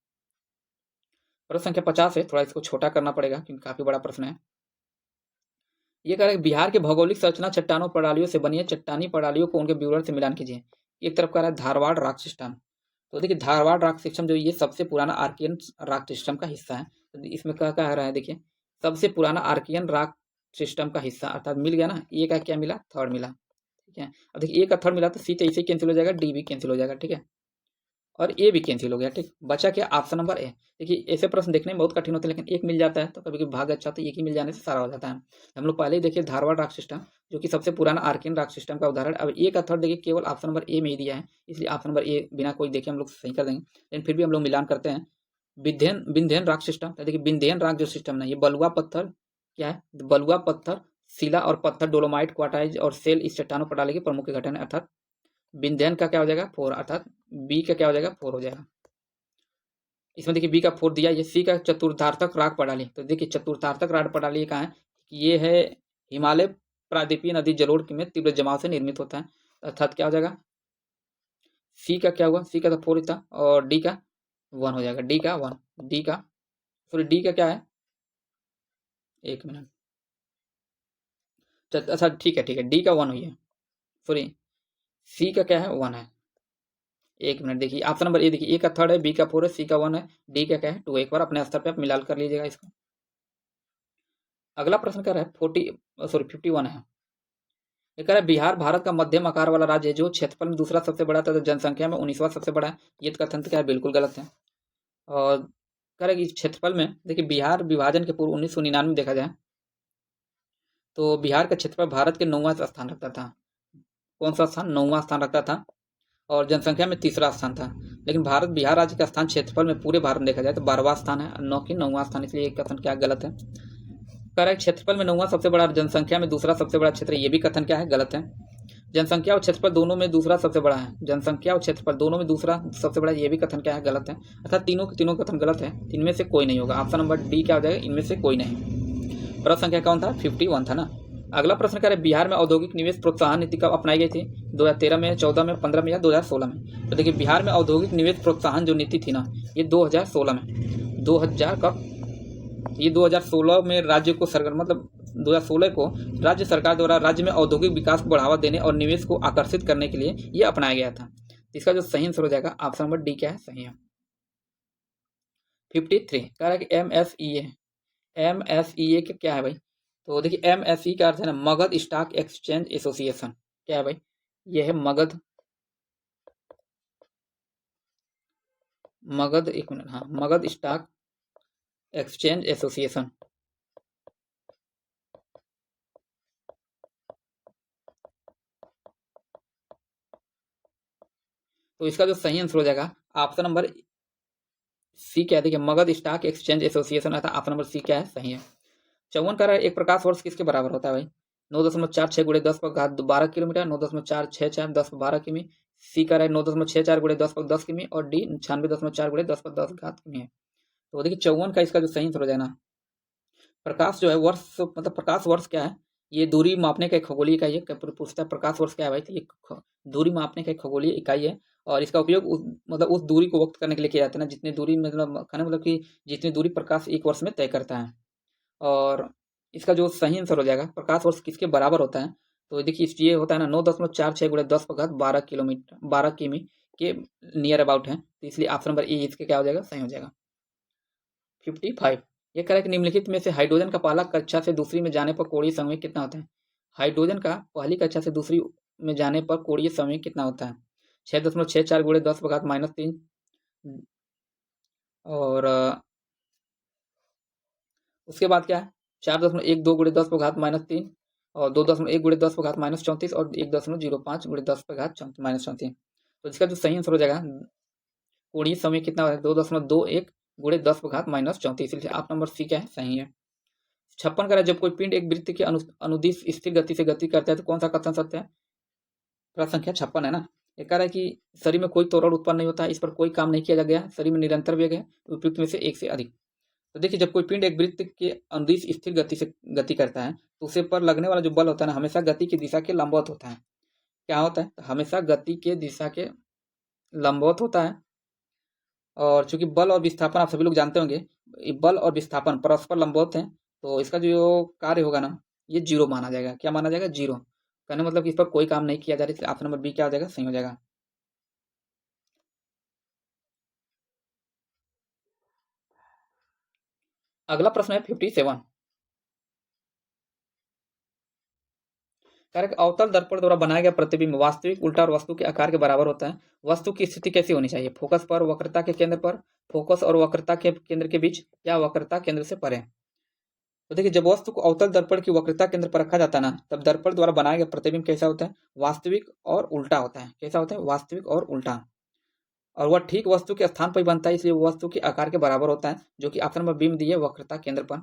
[SPEAKER 1] प्रश्न संख्या 50 है, थोड़ा इसको छोटा करना पड़ेगा क्योंकि काफी बड़ा प्रश्न है। ये कह रहा है बिहार के भौगोलिक संरचना चट्टानों प्रणालियों से बनी है, चट्टानी प्रणालियों को उनके विवरण से मिलान कीजिए। एक तरफ कह रहा है धारवाड़ रॉक सिस्टम। तो देखिए धारवाड़ रॉक सिस्टम जो ये सबसे पुराना आर्कियन रॉक सिस्टम का हिस्सा है। तो इसमें क्या कह रहा है, देखिए सबसे पुराना आर्कियन रॉक सिस्टम का हिस्सा, अर्थात मिल गया ना, ए का क्या मिला, थर्ड मिला, ठीक है। अब देखिए ए का थर्ड मिला तो सी तो इसे कैंसिल हो जाएगा, डी भी कैंसिल हो जाएगा, ठीक है, और ए भी कैंसिल हो गया, ठीक। बचा क्या, ऑप्शन नंबर ए। देखिए ऐसे प्रश्न देखने में बहुत कठिन होते हैं, लेकिन एक मिल जाता है तो कभी कभी भाग अच्छा तो एक ही मिल जाने से सारा हो जाता है। हम लोग पहले ही देखिए धारवाड़ रॉक सिस्टम जो कि सबसे पुराना आर्कियन रॉक सिस्टम का उदाहरण। अब ए का थर्ड देखिए केवल ऑप्शन नंबर ए में ही दिया है, इसलिए ऑप्शन नंबर ए बिना कोई देखे हम लोग सही कर देंगे, लेकिन फिर भी हम लोग मिलान करते हैं। बिंध्यन रॉक सिस्टम, तो देखिए बिंध्यन रॉक जो सिस्टम है ये बलुआ पत्थर क्या है, बलुआ पत्थर, शिला और पत्थर, डोलोमाइट, क्वार्टाइज और सेल इस चट्टानों प्रणाली के प्रमुख घटक है, अर्थात बिंध्यन का क्या हो जाएगा 4, अर्थात बी का क्या हो जाएगा 4 हो जाएगा। इसमें देखिए बी का 4 दिया, ये सी का चतुर्थार्थक राग प्रणाली। तो देखिए चतुर्थार्थक राग प्रणाली कहाँ है, ये है हिमालय प्रायद्वीपीय नदी जलोढ़ में तीव्र जमाव से निर्मित होता है, अर्थात क्या हो जाएगा, सी का क्या हुआ, सी का तो 4 था और डी का 1 हो जाएगा, डी का 1, डी का सॉरी डी का क्या है, एक मिनट, अच्छा ठीक है डी का 1 हुई है, सॉरी सी का क्या है 1 है, एक मिनट देखिए ऑप्शन नंबर ए, देखिए ए का 3 है, बी का 4 है, सी का 1 है, डी का क्या है 2। एक बार अपने स्तर पे आप मिलान कर लीजिएगा इसको। अगला प्रश्न क्या है 51 है। ये कह रहा है बिहार भारत का मध्यम आकार वाला राज्य है जो क्षेत्रफल में दूसरा सबसे बड़ा तथा जनसंख्या में 19वां सबसे बड़ा है। ये कथन तो क्या है, बिल्कुल गलत है। और कह रहा है कि क्षेत्रफल में देखिए बिहार विभाजन के पूर्व 1999 में देखा जाए तो बिहार का क्षेत्रफल भारत के 9वां स्थान रखता था। कौन सा स्थान, 9वां स्थान रखता था, और जनसंख्या में 3रा स्थान था। लेकिन भारत बिहार राज्य का स्थान क्षेत्रफल में पूरे भारत में देखा जाए तो 12वां स्थान है, न कि 9वां स्थान, इसलिए ये कथन क्या गलत है। कह रहा है क्षेत्रफल में 9वां सबसे बड़ा, जनसंख्या में दूसरा सबसे बड़ा क्षेत्र, ये भी कथन क्या है गलत है। जनसंख्या और क्षेत्रफल दोनों में दूसरा सबसे बड़ा है। जनसंख्या और क्षेत्रफल दोनों में दूसरा सबसे बड़ा है, ये भी कथन क्या है? गलत है। अर्थात तीनों के तीनों कथन गलत है, इनमें से कोई नहीं होगा। ऑप्शन नंबर डी क्या हो जाएगा? इनमें से कोई नहीं। प्रश्न संख्या कौन था? 51 था ना। अगला प्रश्न क्या है? बिहार में औद्योगिक निवेश प्रोत्साहन नीति कब अपनाई गई थी? 2013 में, 14 में, 15 में या 2016 में? तो देखिए, बिहार में औद्योगिक निवेश प्रोत्साहन जो नीति थी ना, ये 2016 में, 2000 कब, ये 2016 में राज्य को सरकार, मतलब 2016 को राज्य सरकार द्वारा राज्य में औद्योगिक विकास को बढ़ावा देने और निवेश को आकर्षित करने के लिए ये अपनाया गया था। इसका जो सही आंसर हो जाएगा, ऑप्शन नंबर डी क्या है? सही है। 53 कह रहा है कि MSEA, MSEA के क्या है भाई? तो देखिए, MSE का अर्थ है ना मगध स्टॉक एक्सचेंज एसोसिएशन। क्या है भाई? ये है मगध, मगध, एक मिनट, हाँ, मगध स्टॉक एक्सचेंज एसोसिएशन। तो इसका जो सही आंसर हो जाएगा, ऑप्शन नंबर सी क्या है? देखिए, मगध स्टॉक एक्सचेंज एसोसिएशन आता, ऑप्शन नंबर सी क्या है? सही है। 54 का एक प्रकाश वर्ष किसके बराबर होता है भाई? 9.46 गुणे 10 पर घात 12 किलोमीटर, 9.464 10 पर 12 किमी। सी का है 9.64 गुणे 10 पर 10 किमी, और डी 96.4 गुणे 10 पर 10 घात किमी है। तो देखिए, 54 का इसका जो सही आंसर हो जाए ना, प्रकाश जो है वर्ष, मतलब प्रकाश वर्ष क्या है? ये दूरी मापने का एक खगोलीय इकाई है। पूछता है प्रकाश वर्ष क्या है भाई? तो ये दूरी मापने का एक खगोलीय इकाई है, और इसका उपयोग मतलब उस दूरी को व्यक्त करने के लिए किया जाता है ना, जितनी दूरी, मतलब कहने मतलब कि जितनी दूरी प्रकाश एक वर्ष में तय करता है। और इसका जो सही आंसर हो जाएगा, प्रकाश वर्ष किसके बराबर होता है? तो देखिए, ये होता है ना 9.46 गुणे 10 पर घात 12 किलोमीटर, 12 किमी के नियर अबाउट है। तो इसलिए ऑप्शन नंबर ए इसके क्या हो जाएगा? सही हो जाएगा। 55 ये कह रहा है कि निम्नलिखित में से हाइड्रोजन का पहला कक्षा से दूसरी में जाने पर कोणीय संवेग कितना होता है? हाइड्रोजन का पहली कक्षा से दूसरी में जाने पर कोणीय संवेग कितना होता है? 6.64 गुणे 10 पर घात -3, और उसके बाद क्या है? 4.12 गुणे 10 पर घात -3, और 2.1 गुणे 10 पर घात -34, और 1.05 गुणे 10 पर घात -34। तो इसका जो सही आंसर हो जाएगा, कोणीय समय कितना है? 2.21 गुणे 10 पर घात -34। इसलिए आप नंबर सी क्या है? सही है। 56 का जब कोई पिंड एक वृत्त के अनुदिश स्थिर गति से गति करता है तो कौन सा कथन सत्य है? प्रश्न संख्या 56 है ना। ये कह रहा है कि शरीर में कोई त्वरण उत्पन्न नहीं होता है, इस पर कोई काम नहीं किया गया, शरीर में निरंतर वेग है, उपयुक्त में से एक से अधिक। तो देखिए, जब कोई पिंड एक वृत्त के अनुदिश स्थिर गति से गति करता है तो उसे पर लगने वाला जो बल होता है ना, हमेशा गति की दिशा के लंबवत होता है। क्या होता है? तो हमेशा गति के दिशा के लंबवत होता है। और चूंकि बल और विस्थापन आप सभी लोग जानते होंगे, बल और विस्थापन परस्पर लंबवत हैं, तो इसका जो कार्य होगा ना, ये जीरो माना जाएगा। क्या माना जाएगा? जीरो। कहने मतलब कि इस पर कोई काम नहीं किया जा रहा है, इसलिए ऑप्शन नंबर बी क्या हो जाएगा? सही हो जाएगा। अगला प्रश्न है 57। कार्य अवतल दर्पण द्वारा बनाया गया प्रतिबिंब वास्तविक, उल्टा और वस्तु के आकार के बराबर होता है। वस्तु की स्थिति कैसी होनी चाहिए? फोकस पर, वक्रता के केंद्र पर, फोकस और वक्रता के केंद्र के बीच, या वक्रता केंद्र से परे? तो देखिए, जब वस्तु को अवतल दर्पण की वक्रता केंद्र पर रखा जाता है ना, तब दर्पण द्वारा बनाया गया प्रतिबिंब कैसा होता है? वास्तविक और उल्टा होता है। कैसा होता है? वास्तविक और उल्टा। और वह ठीक वस्तु के स्थान पर ही बनता है, इसलिए वो वस्तु के आकार के बराबर होता है, जो कि ऑप्शन नंबर बी में दी है, वक्रता केंद्र पर।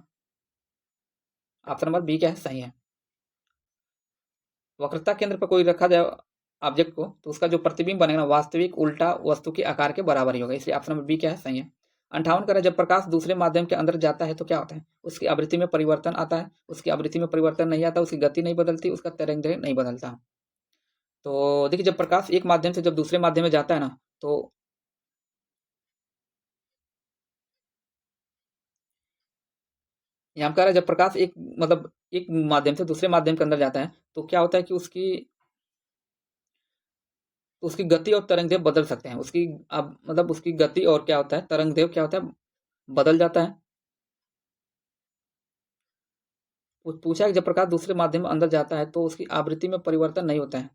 [SPEAKER 1] ऑप्शन नंबर बी क्या है? सही है। वक्रता केंद्र पर कोई रखा जाए ऑब्जेक्ट को, तो उसका जो प्रतिबिंब बनेगा ना, वास्तविक उल्टा वस्तु के आकार के बराबर ही होगा, इसलिए ऑप्शन नंबर बी क्या है? सही है। 58 का जब प्रकाश दूसरे माध्यम के अंदर जाता है तो क्या होता है? उसकी आवृत्ति में परिवर्तन आता है, उसकी आवृत्ति में परिवर्तन नहीं आता, उसकी गति नहीं बदलती, उसका तरंगदैर्घ्य नहीं बदलता। तो देखिए, जब प्रकाश एक माध्यम से जब दूसरे माध्यम में जाता है ना, तो यहाँ कह रहा है जब प्रकाश एक, मतलब एक माध्यम से दूसरे माध्यम के अंदर जाता है तो क्या होता है कि उसकी गति और तरंगदैर्घ्य बदल सकते हैं। उसकी अब मतलब उसकी गति और क्या होता है, तरंगदैर्घ्य क्या होता है? बदल जाता है। पूछा है कि जब प्रकाश दूसरे माध्यम में अंदर जाता है तो उसकी आवृत्ति में परिवर्तन नहीं होता है।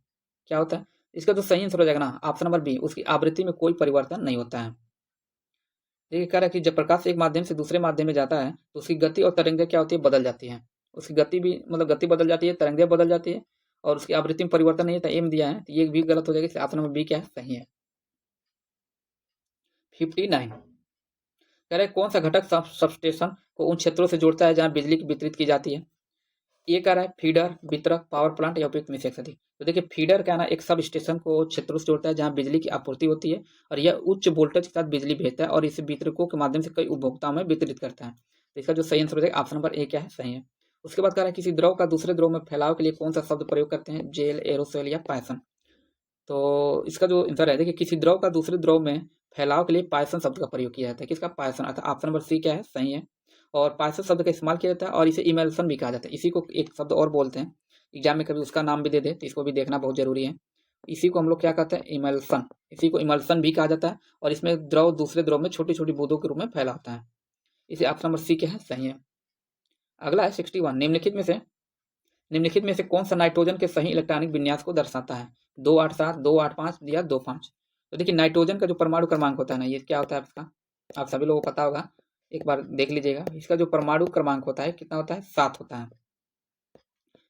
[SPEAKER 1] क्या होता है? इसका जो सही आंसर हो जाएगा ना, ऑप्शन नंबर बी, उसकी आवृत्ति में कोई परिवर्तन नहीं होता है। देखिए, कह रहा है कि जब प्रकाश एक माध्यम से दूसरे माध्यम में जाता है तो उसकी गति और तरंगदैर्घ्य क्या होती है? बदल जाती है। उसकी गति भी, मतलब गति बदल जाती है, तरंगदैर्घ्य बदल जाती है, और उसकी आवृत्ति में परिवर्तन नहीं होता। एम दिया है, तो ये भी गलत हो जाएगा, ऑप्शन नंबर बी क्या है? सही है। 59 कह रहे कौन सा घटक सबस्टेशन को उन क्षेत्रों से जोड़ता है जहां बिजली की वितरित की जाती है? ए कह रहा है फीडर, वितरक, पावर प्लांट या उपयुक्त में से एक से अधिक। तो देखिए फीडर क्या है ना, एक सब स्टेशन को क्षेत्रों से जोड़ता है जहां बिजली की आपूर्ति होती है और यह उच्च वोल्टेज के साथ बिजली भेजता है और इसे वितरकों के माध्यम से कई उपभोक्ताओं में वितरित करता है। तो इसका जो सही आंसर हो जाएगा ऑप्शन नंबर ए क्या है, सही है। उसके बाद कह रहा है किसी द्रव का दूसरे द्रव में फैलाव के लिए कौन सा शब्द प्रयोग करते हैं, जेल, एरोसोल या पायसन। तो इसका जो आंसर है देखिए किसी द्रव का दूसरे द्रव में फैलाव के लिए पायसन शब्द का प्रयोग किया जाता है। किसका, पायसन, अर्थात ऑप्शन नंबर सी क्या है, सही है। और पायसन शब्द का इस्तेमाल किया जाता है और इसे इमल्सन भी कहा जाता है। इसी को एक शब्द और बोलते हैं, एग्जाम में कभी उसका नाम भी दे दे तो इसको भी देखना बहुत जरूरी है। इसी को हम लोग क्या कहते हैं, इमल्सन। इसी को इमल्सन भी कहा जाता है और इसमें द्रव दूसरे द्रव में छोटी छोटी बूंदों के रूप में फैला होता है। इसे ऑप्शन नंबर सी क्या है, सही है। अगला है 61, निम्नलिखित में से कौन सा नाइट्रोजन के सही इलेक्ट्रॉनिक विन्यास को दर्शाता है, 287, 285 या 25। तो देखिए नाइट्रोजन का जो परमाणु क्रमांक होता है ना, ये क्या होता है आपका, आप सभी लोगों को पता होगा, एक बार देख लीजिएगा। इसका जो परमाणु क्रमांक होता है कितना होता है, 7 होता है।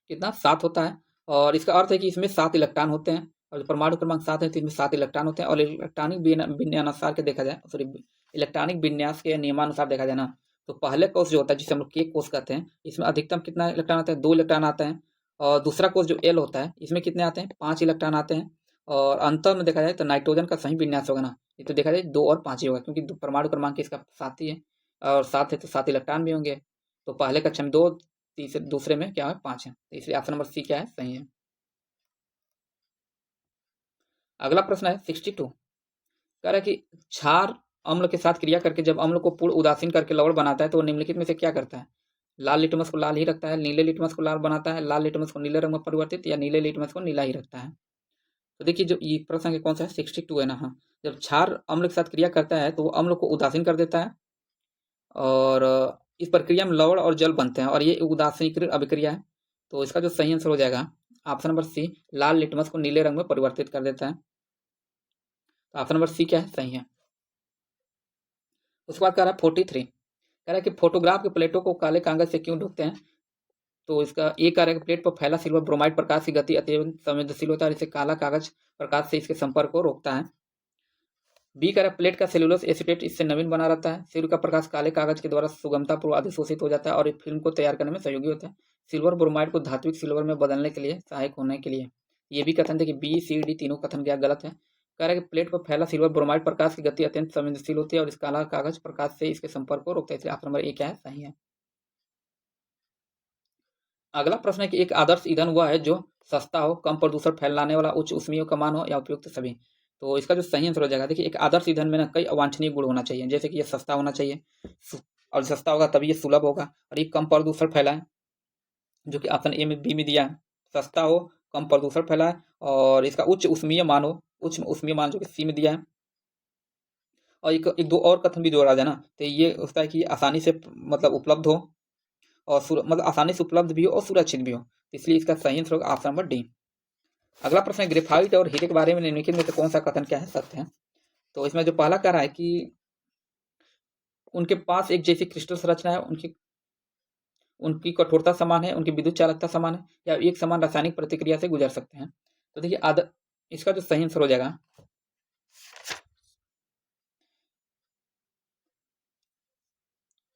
[SPEAKER 1] कितना, 7 होता है। और इसका अर्थ है कि इसमें 7 इलेक्ट्रॉन होते हैं और जो परमाणु क्रमांक 7 है तो इसमें 7 इलेक्ट्रॉन होते हैं। और इलेक्ट्रॉनिक विन्यासानुसार के देखा जाए, सॉरी, इलेक्ट्रॉनिक विन्यास के नियमानुसार देखा जाए ना, तो पहले कोष जो होता है जिसे हम लोग के कोष कहते हैं, इसमें अधिकतम कितना इलेक्ट्रॉन आता है, 2 इलेक्ट्रॉन आते हैं। और दूसरा कोष जो एल होता है इसमें कितने आते हैं, 5 इलेक्ट्रॉन आते हैं। और अंतर में देखा जाए तो नाइट्रोजन का सही विन्यास होगा ना, ये तो देखा जाए 2 और 5 ही होगा, क्योंकि परमाणु क्रमांक इसका 7 ही है और 7 है तो 7 इलेक्ट्रॉन भी होंगे। तो पहले कक्षा में 2, तीसरे दूसरे में क्या है, 5 है। तो इसलिए ऑप्शन नंबर सी क्या है, सही है। अगला प्रश्न है 62, कह रहा है कि क्षार अम्ल के साथ क्रिया करके जब अम्ल को पूर्ण उदासीन करके लवण बनाता है तो निम्नलिखित में से क्या करता है, लाल लिटमस को लाल ही रखता है, नीले लिटमस को लाल बनाता है, लाल लिटमस को नीले रंग में परिवर्तित, या नीले लिटमस को नीला ही रखता है। तो देखिए जो ये प्रश्न है कौन सा है, 62 है ना। हाँ, जब क्षार अम्ल के साथ क्रिया करता है तो वो अम्ल को उदासीन कर देता है और इस प्रक्रिया में लवण और जल बनते हैं और ये उदासीनीकृत अभिक्रिया है। तो इसका जो सही आंसर हो जाएगा ऑप्शन नंबर सी, लाल लिटमस को नीले रंग में परिवर्तित कर देता है। तो ऑप्शन नंबर सी क्या है, सही है। उसके बाद कह रहा है 43, कह रहा है कि फोटोग्राफ के प्लेटों को काले कागज से क्यों ढकते हैं। तो इसका ए कह रहा है कि प्लेट पर फैला सिल्वर ब्रोमाइड प्रकाश की गति अत्यंत संवेदनशील होता है और इसे काला कागज प्रकाश से इसके संपर्क को रोकता है। बी कह रहा है प्लेट का सेलुलोस एसीटेट इससे नवीन बना रहता है, सूर्य का प्रकाश काले कागज के द्वारा सुगमतापूर्व अधिशोषित हो जाता है और एक फिल्म को तैयार करने में सहयोगी होता है। सिल्वर ब्रोमाइड को धात्विक सिल्वर में बदलने के लिए सहायक होने के लिए। ये भी कथन थे कि बी सी डी तीनों कथन क्या गलत है। कह रहा है कि प्लेट पर फैला सिल्वर ब्रोमाइड प्रकाश की गति अत्यंत संवेदनशील होती है और इस काला कागज प्रकाश से इसके संपर्क को रोकता है, इसलिए ऑप्शन नंबर ए क्या है, सही है। अगला प्रश्न है कि एक आदर्श ईंधन हुआ है जो सस्ता हो, कम प्रदूषण फैलाने वाला, उच्च ऊष्मीय का मान हो या उपयुक्त सभी। तो इसका जो सही आंसर हो जाएगा, देखिए एक आदर्श ईंधन में ना कई अवांछनीय गुण होना चाहिए, जैसे कि ये सस्ता होना चाहिए और सस्ता होगा तभी ये सुलभ होगा और ये कम प्रदूषण फैलाए, जो कि ऑप्शन ए में बी में दिया है। सस्ता हो, कम प्रदूषण फैलाए और इसका उच्च ऊष्मीय मान हो, उच्च ऊष्मीय मान जो कि सी में दिया है। और एक दो और कथन भी जोड़ा जाए ना, तो ये होता है कि आसानी से मतलब उपलब्ध हो और मतलब आसानी से उपलब्ध भी हो और सुरक्षित भी हो, इसलिए इसका सही आंसर होगा ऑप्शन नंबर डी। अगला प्रश्न है ग्रेफाइट और हीरे के बारे में निम्नलिखित में से कौन सा कथन क्या है, सत्य है। तो इसमें जो पहला कह रहा है कि उनके पास एक जैसी क्रिस्टल संरचना है, उनकी उनकी कठोरता समान है, उनकी विद्युत चालकता समान है या एक समान रासायनिक प्रतिक्रिया से गुजर सकते हैं। तो देखिए इसका जो सही आंसर हो जाएगा,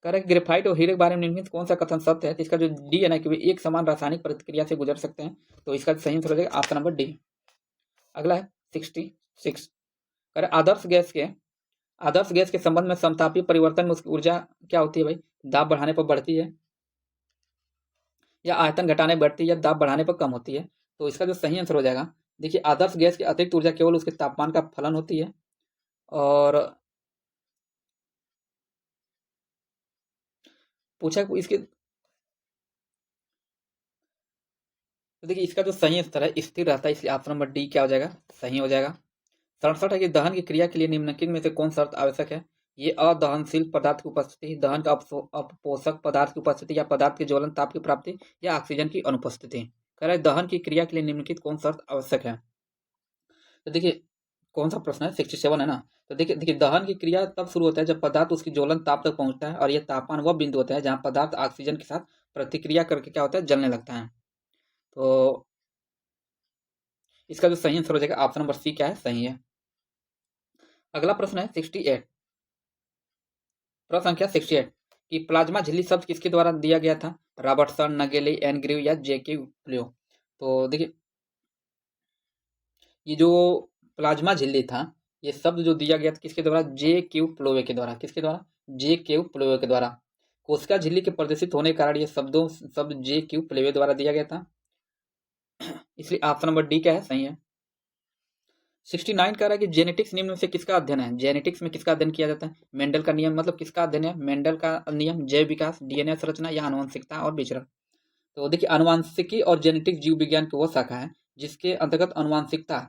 [SPEAKER 1] कह रहा है ग्रेफाइट और हीरे के बारे में निम्नलिखित कौन सा कथन सत्य है। तो इसका जो डी है ना कि वे एक समान रासायनिक प्रतिक्रिया से गुजर सकते हैं, तो इसका सही आंसर हो जाएगा ऑप्शन नंबर डी। अगला है 66, कह रहा है आदर्श गैस के संबंध में समतापीय परिवर्तन में उसकी ऊर्जा क्या होती है भाई, दाब बढ़ाने पर बढ़ती है या आयतन घटाने पर बढ़ती है या दाब बढ़ाने पर कम होती है। तो इसका जो सही आंसर हो जाएगा, देखिए आदर्श गैस की अतिरिक्त ऊर्जा केवल उसके तापमान का फलन होती है और पूछा इसके, तो देखिए इसका जो सही उत्तर है स्थिर रहता है, इसलिए ऑप्शन नंबर डी क्या हो जाएगा, सही हो जाएगा। 67 है कि दहन की क्रिया के लिए निम्नलिखित में से कौन शर्त आवश्यक है। ये अदहनशील पदार्थ की उपस्थिति, दहन का अपपोषक पदार्थ की उपस्थिति या पदार्थ के ज्वलन ताप की प्राप्ति या ऑक्सीजन की अनुपस्थिति। कह रहा है दहन की क्रिया के लिए निम्नलिखित कौन शर्त आवश्यक है। तो देखिए कौन सा प्रश्न है, 67 है ना। तो देखिए देखिए दहन की क्रिया तब शुरू होता है जब पदार्थ उसकी ज्वलन ताप तक पहुंचता है और यह तापमान वह बिंदु होता है जहां पदार्थ ऑक्सीजन के साथ प्रतिक्रिया करके क्या होता है, जलने लगता है। तो इसका जो सही आंसर हो जाएगा ऑप्शन नंबर सी क्या है, सही है। अगला प्रश्न है 68, प्रश्न संख्या 68 कि प्लाज्मा झिल्ली शब्द किसके द्वारा दिया गया था। रॉबर्टसन, नगेली, एनग्रीव या जेक्यू फ्लू। तो देखिए ये जो प्लाज्मा झिल्ली था, ये शब्द जो दिया गया था किसके द्वारा? जे क्यू प्लोवे के द्वारा। किसके द्वारा? जे क्यू प्लोवे के द्वारा। कोशिका झिल्ली के प्रदर्शित होने के कारण ये शब्द जे क्यू प्लोवे द्वारा दिया गया था, इसलिए ऑप्शन नंबर डी क्या है? सही है। 69 कह रहा है कि जेनेटिक्स निम्न में से किसका अध्ययन है? जेनेटिक्स में किसका अध्ययन किया जाता है? मेंडल का नियम मतलब किसका अध्ययन है? मेंडल का नियम, जैव विकास, डीएनए संरचना या आनुवंशिकता और विचरण। तो देखिए अनुवांशिकी और जेनेटिक्स जीव विज्ञान की वो शाखा है जिसके अंतर्गत अनुवांशिकता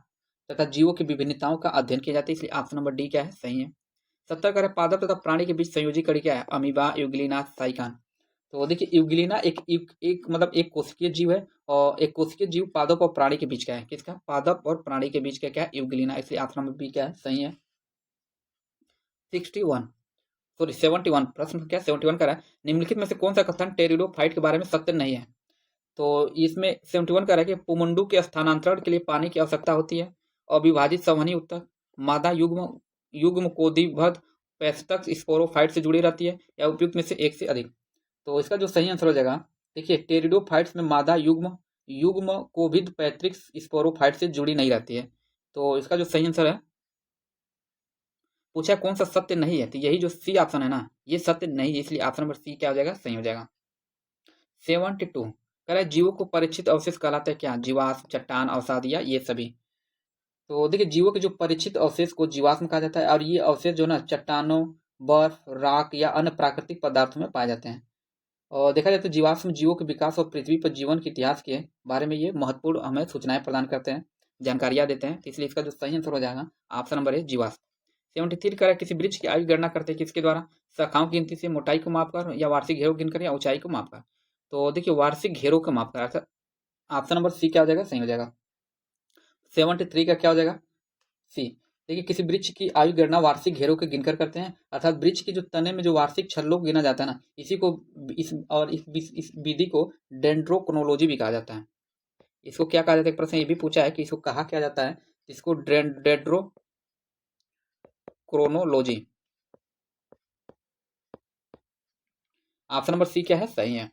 [SPEAKER 1] तथा जीवों की विभिन्नताओं का अध्ययन किया जाता है, इसलिए ऑप्शन नंबर डी क्या है? सही है। 70 कह रहा है पादप तथा प्राणी के बीच संयोजी कड़ी क्या है? Amoeba, Euglena, Sycon. तो देखिए यूग्लिना एक मतलब एक कोशिकीय जीव है, और एक कोशिकीय जीव पादप और प्राणी के बीच का है। किसका? पादप और प्राणी के बीच का क्या है? यूग्लिना, इसलिए ऑप्शन नंबर बी क्या है? सही है। 71 प्रश्न क्या? 71 का है निम्नलिखित में से कौन सा कथन टेरिडोफाइट के बारे में सत्य नहीं है? तो इसमें 71 का है कि पुमंडू के स्थानांतरण के लिए पानी की आवश्यकता होती है, अविभाजित संवहनी उत्तक, मादा युग्म युग्म कोदीभद पैस्तक स्पोरोफाइट से जुड़ी रहती है, या उपयुक्त में से एक से अधिक। तो इसका जो सही आंसर हो जाएगा, देखिए टेरिडोफाइट्स में मादा युग्म युग्म कोभिद पैतृक स्पोरोफाइट से जुड़ी नहीं रहती है। तो इसका जो सही आंसर है, पूछा कौन सा सत्य नहीं है, तो यही जो सी ऑप्शन है ना, ये सत्य नहीं है, इसलिए ऑप्शन नंबर सी क्या हो जाएगा? सही हो जाएगा। 72 कह रहा है जीवों को परीक्षित अवशेष कहलाते हैं क्या? जीवाश्म, चट्टान, अवसाद या ये सभी। तो देखिए जीवों के जो परीक्षित अवशेष को जीवाश्म कहा जाता है, और ये अवशेष जो ना चट्टानों, बर्फ, राख या अन्य प्राकृतिक पदार्थों में पाए जाते हैं। और देखा जाए तो जीवाश्म जीवों के विकास और पृथ्वी पर जीवन के इतिहास के बारे में ये महत्वपूर्ण हमें सूचनाएं प्रदान करते हैं, जानकारियां देते हैं, तो इसलिए इसका जो सही आंसर हो जाएगा ऑप्शन नंबर है जीवाश्म। 73 कह रहा है किसी वृक्ष की आयु गणना करते हैं किसके द्वारा? शाखाओं की गिनती से, मोटाई को मापकर, या वार्षिक घेरों गिनकर, या ऊंचाई को मापकर। तो देखिए वार्षिक घेरों को मापकर, अर्थात ऑप्शन नंबर सी क्या हो जाएगा? सही हो जाएगा। 73 का क्या हो जाएगा? सी। देखिए किसी वृक्ष की आयु गणना वार्षिक घेरों के गिनकर करते हैं, अर्थात वृक्ष के जो तने में जो वार्षिक छल्लों को गिना जाता है ना, इसी को इस विधि को डेंड्रोक्रोनोलॉजी भी कहा जाता है। इसको क्या कहा जाता है? प्रश्न ये भी पूछा है कि इसको कहा क्या जाता है? इसको डेंड्रोक्रोनोलॉजी। ऑप्शन नंबर सी क्या है? सही है।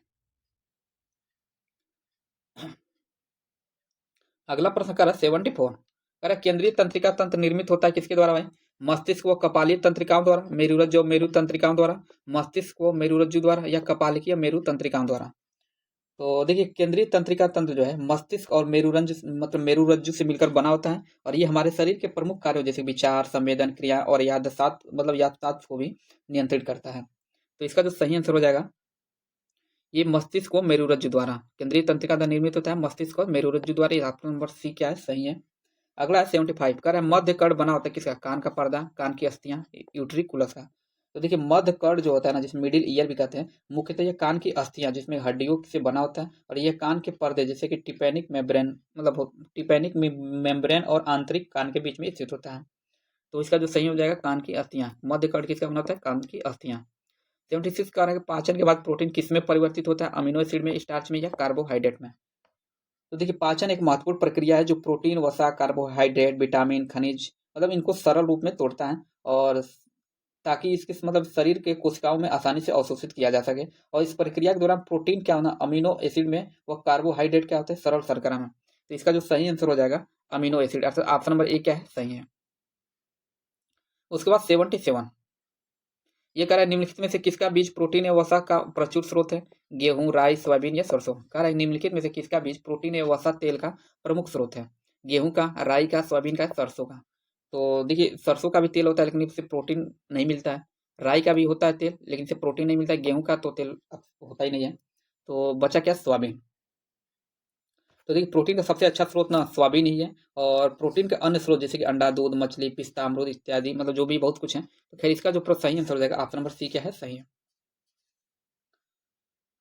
[SPEAKER 1] अगला प्रश्न कर 74 कह केंद्रीय तंत्रिका तंत्र निर्मित होता है किसके द्वारा भाई? मस्तिष्क व कपालीय तंत्रिकाओं द्वारा, मेरुरज्जु और मेरु तंत्रिकाओं द्वारा, मस्तिष्क व मेरुरज्जु द्वारा, या कपालिकी मेरु तंत्रिकाओं द्वारा। तो देखिए केंद्रीय तंत्रिका तंत्र जो है मस्तिष्क और मेरुरंज मतलब मेरुरज्जु से मिलकर बना होता है, और ये हमारे शरीर के प्रमुख कार्यों जैसे विचार, संवेदन, क्रिया और याददाश्त मतलब याददाश्त को भी नियंत्रित करता है। तो इसका जो सही आंसर हो जाएगा, ये मस्तिष्क और मेरुरज्जु द्वारा केंद्रीय तंत्रिका द्वारा निर्मित होता है, मस्तिष्क और मेरुरज्जु द्वारा। ये ऑप्शन नंबर सी क्या है? सही है। अगला है 75 कह रहा है मध्य कर्ण बना होता है किसका? कान का पर्दा, कान की अस्थियां, यूट्रिकुलस का। तो देखिए मध्य कर्ण जो होता है ना, जिसमें मिडिल ईयर भी कहते हैं, मुख्यतः ये कान की अस्थियां जिसमें हड्डियों से बना होता है, और ये कान के पर्दे जैसे कि टिपैनिक मेम्ब्रेन मतलब टिपैनिक मेम्ब्रेन और आंतरिक कान के बीच में स्थित होता है। तो इसका जो सही हो जाएगा कान की अस्थियां, मध्य कर्ण किसका बना होता है? कान की अस्थियां। 76 कह रहा है पाचन के बाद प्रोटीन किसमें परिवर्तित होता है? अमीनो एसिड में, स्टार्च में, या कार्बोहाइड्रेट में। तो देखिए पाचन एक महत्वपूर्ण प्रक्रिया है जो प्रोटीन, वसा, कार्बोहाइड्रेट, विटामिन, खनिज मतलब इनको सरल रूप में तोड़ता है, और ताकि इसके मतलब शरीर के कोशिकाओं में आसानी से अवशोषित किया जा सके। और इस प्रक्रिया के दौरान प्रोटीन क्या होना, अमीनो एसिड में, व कार्बोहाइड्रेट क्या होते हैं? सरल शर्करा में। तो इसका जो सही आंसर हो जाएगा अमीनो एसिड, अर्थात ऑप्शन नंबर ए क्या है? सही है। उसके बाद 77 ये कह रहा है निम्नलिखित में से किसका बीज प्रोटीन या वसा का प्रचुर स्रोत है? गेहूं, राई, सोयाबीन या सरसों। कह रहा है निम्नलिखित में से किसका बीज प्रोटीन या वसा तेल का प्रमुख स्रोत है? गेहूं का, राई का, सोयाबीन का, सरसों का। तो देखिए सरसों का भी तेल होता है लेकिन इससे प्रोटीन नहीं मिलता है, राई का भी होता है तेल लेकिन इससे प्रोटीन नहीं मिलता है, गेहूं का तो तेल होता ही नहीं है। तो बचा क्या? सोयाबीन। तो देखिए प्रोटीन का सबसे अच्छा स्रोत ना सोयाबीन ही है, और प्रोटीन के अन्य स्रोत जैसे कि अंडा, दूध, मछली, पिस्ता, अमरूद इत्यादि मतलब जो भी बहुत कुछ है। तो खैर इसका जो सही आंसर हो जाएगा ऑप्शन नंबर सी क्या है? सही है।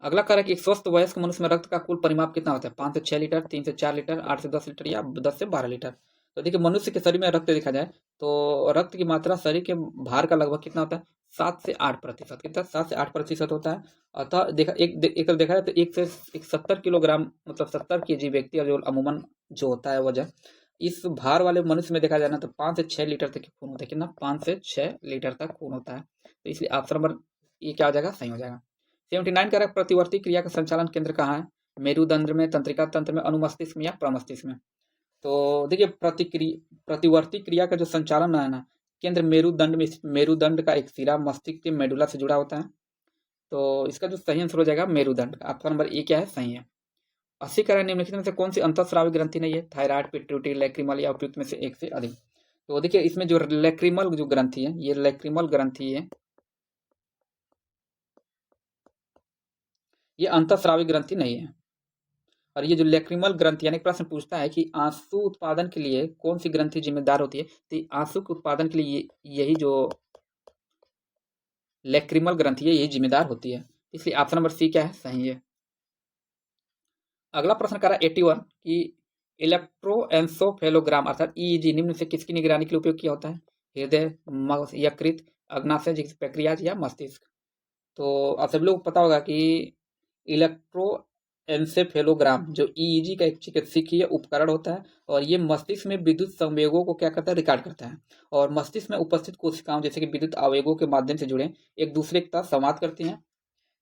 [SPEAKER 1] अगला कारक एक स्वस्थ वयस्क मनुष्य में रक्त का कुल परिमाप कितना होता है? 5 से 6 लीटर, 3 से 4 लीटर, 8 से 10 लीटर, या 10 से 12 लीटर। तो देखिए मनुष्य के शरीर में रक्त देखा जाए तो रक्त की मात्रा शरीर के भार का लगभग कितना होता है? 7 से 8%। कितना? 7 से 8% होता है। अतः एक तरफ देखा जाए तो एक से 70 किलोग्राम मतलब 70 kg व्यक्ति और जो अमूमन जो होता है वजन, इस भार वाले मनुष्य में देखा जाए ना तो 5 से 6 लीटर तक खून होता है। कितना? 5 से 6 लीटर तक खून होता है। तो इसलिए ऑप्शन नंबर ये क्या हो जाएगा? सही हो जाएगा। 79 कह रहा है प्रतिवर्ती क्रिया का संचालन केंद्र कहाँ है? मेरुदंड में, तंत्रिका तंत्र में, अनुमस्तिष्क में या प्रमस्तिष्क में? तो देखिए प्रतिवर्ती क्रिया का जो संचालन है ना, केंद्र मेरुदंड में, मेरुदंड का एक सिरा मस्तिष्क के मेडुला से जुड़ा होता है। तो इसका जो सही आंसर हो जाएगा मेरुदंड। आपका नंबर ए क्या है? सही है। 80 कह रहा है निम्नलिखित में से कौन सी अंतःस्रावी ग्रंथि नहीं है? थायराइड, पिट्यूटरी, लैक्रिमल या उपयुक्त में से एक से अधिक? तो देखिए इसमें जो लैक्रिमल जो ग्रंथि है, ये लैक्रिमल ग्रंथि है, ये अंतःस्रावी ग्रंथि नहीं है। और ये जो लैक्रिमल ग्रंथि यानी प्रश्न पूछता है कि आंसू उत्पादन के लिए कौन सी ग्रंथि जिम्मेदार होती है, तो आंसू के उत्पादन के लिए यही जो लैक्रिमल ग्रंथि है यही जिम्मेदार होती है। इसलिए ऑप्शन नंबर सी क्या है? सही है। अगला प्रश्न करा 81 कि इलेक्ट्रोएंसोफेलोग्राम अर्थात ईईजी निम्न से किसकी निगरानी के लिए उपयोग किया होता है? हृदय, यकृत, अग्नाशय प्रक्रिया या मस्तिष्क? तो आप सभी लोग को पता होगा कि इलेक्ट्रोएंसेफेलोग्राम जो ईईजी का एक चिकित्सकीय उपकरण होता है और ये मस्तिष्क में विद्युत संवेगों को क्या करता है? रिकॉर्ड करता है और मस्तिष्क में उपस्थित कोशिकाओं जैसे कि विद्युत आवेगों के माध्यम से जुड़े एक दूसरे के साथ संवाद करती हैं।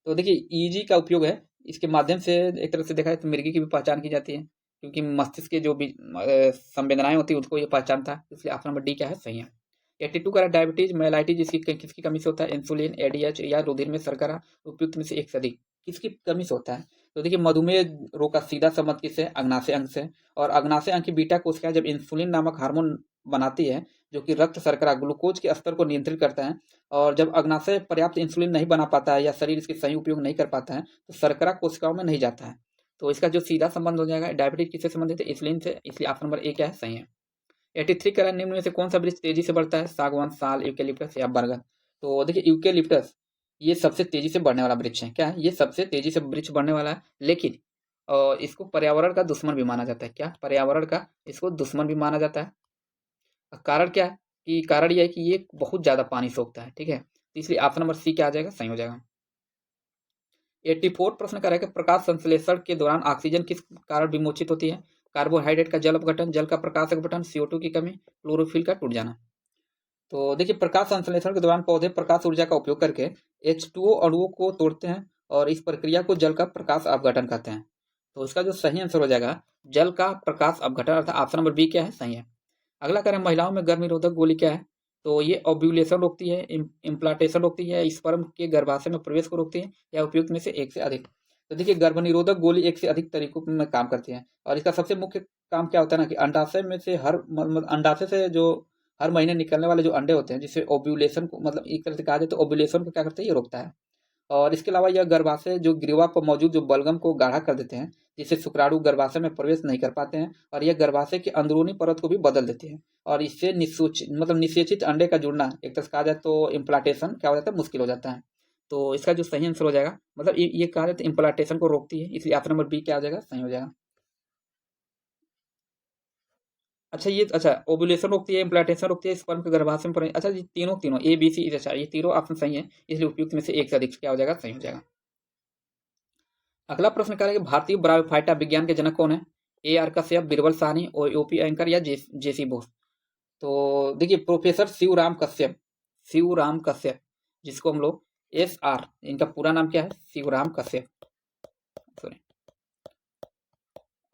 [SPEAKER 1] तो देखिए ईईजी का उपयोग है, इसके माध्यम से एक तरह से देखा जाए तो मिर्गी की भी पहचान की जाती है, क्योंकि मस्तिष्क के जो भी संवेदनाएं होती है उसको ये पहचानता है। इसलिए ऑप्शन नंबर डी क्या है? सही है। 82 का डायबिटीज मेलाइटिस जिसकी किसकी कमी से होता है? इंसुलिन, एडीएच या रुधिर में शर्करा, उपयुक्त में से एक से अधिक किसकी कमी से होता है? तो देखिए मधुमेह रोग का सीधा संबंध किससे? अग्नाशय अंग से। और अग्नाशय अंग की बीटा कोशिका जब इंसुलिन नामक हार्मोन बनाती है जो कि रक्त शर्करा ग्लूकोज के स्तर को नियंत्रित करता है, और जब अग्नाशय पर्याप्त इंसुलिन नहीं बना पाता है या शरीर इसके सही उपयोग नहीं कर पाता है तो शर्करा कोशिकाओं में नहीं जाता है। तो इसका जो सीधा संबंध हो जाएगा डायबिटीज किससे संबंधित है? इंसुलिन से। इसलिए ऑप्शन नंबर ए क्या है? सही है। 83 कह रहा है निम्न में से कौन सा वृक्ष तेजी से बढ़ता है? सागवान, साल, यूकेलिप्टस या बरगद? तो देखिए यूकेलिप्टस ये सबसे तेजी से बढ़ने वाला वृक्ष है। क्या है? ये सबसे तेजी से वृक्ष बढ़ने वाला है, लेकिन इसको पर्यावरण का दुश्मन भी माना जाता है। क्या? पर्यावरण का इसको दुश्मन भी माना जाता है। कारण क्या है? कि कारण यह है कि ये बहुत ज्यादा पानी सोखता है। ठीक है, तो इसलिए ऑप्शन नंबर सी क्या आ जाएगा? सही हो जाएगा। 84 प्रश्न का रहेगा प्रकाश संश्लेषण के दौरान ऑक्सीजन किस कारण विमोचित होती है? कार्बोहाइड्रेट का जल अपघटन, जल का प्रकाश अपघटन, CO2 की कमी, क्लोरोफिल का टूट जाना? तो देखिए प्रकाश संश्लेषण के दौरान पौधे प्रकाश ऊर्जा का उपयोग करके H2O अणुओं को तोड़ते हैं और इस प्रक्रिया को जल का प्रकाश अपघटन कहते हैं। तो इसका जो सही आंसर हो जाएगा जल का प्रकाश अपघटन, अर्थात ऑप्शन नंबर बी क्या है? सही है। अगला करें महिलाओं में गर्भ निरोधक गोली क्या है? तो ये ओव्यूलेशन रोकती है, इम्प्लांटेशन रोकती है, स्पर्म के गर्भाशय में प्रवेश को रोकती है या उपयुक्त में से एक से अधिक? तो देखिए गर्भ निरोधक गोली एक से अधिक तरीकों में काम करती है और इसका सबसे मुख्य काम क्या होता है ना कि अंडाशय में से अंडाशय से जो हर महीने निकलने वाले जो अंडे होते हैं जिससे ओव्यूलेशन को मतलब एक तरह से कहा जाए तो ओव्यूलेशन को क्या करता है? ये रोकता है। और इसके अलावा यह गर्भाशय जो ग्रीवा पर मौजूद जो बलगम को गाढ़ा कर देते हैं जिससे शुक्राणु गर्भाशय में प्रवेश नहीं कर पाते हैं, और यह गर्भाशय की अंदरूनी परत को भी बदल देती है और इससे निषेचित अंडे का जुड़ना एक तरह से कहा जाए तो इम्प्लांटेशन क्या हो जाता है? मुश्किल हो जाता है। तो इसका जो सही आंसर हो जाएगा मतलब ये कहा जाता है इम्प्लांटेशन को रोकती है, इसलिए ऑप्शन नंबर बी क्या हो जाएगा? सही हो जाएगा। अच्छा ये अच्छा ओव्यूलेशन रोकती है, इम्प्लांटेशन रोकती है, स्पर्म के गर्भाशय में अच्छा ये तीनों तीनों ए बी सी, अच्छा ये तीनों ऑप्शन सही है, इसलिए उपयुक्त में से एक से अधिक क्या हो जाएगा? सही हो जाएगा। अगला प्रश्न क्या है कि भारतीय ब्रायोफाइटा विज्ञान के जनक कौन है? AR Kashyap, Birbal Sahni, OP anchor या JC बोस? तो देखिए प्रोफेसर शिवराम कश्यप, शिवराम कश्यप जिसको हम लोग SR, इनका पूरा नाम क्या है? शिवराम कश्यप, सॉरी,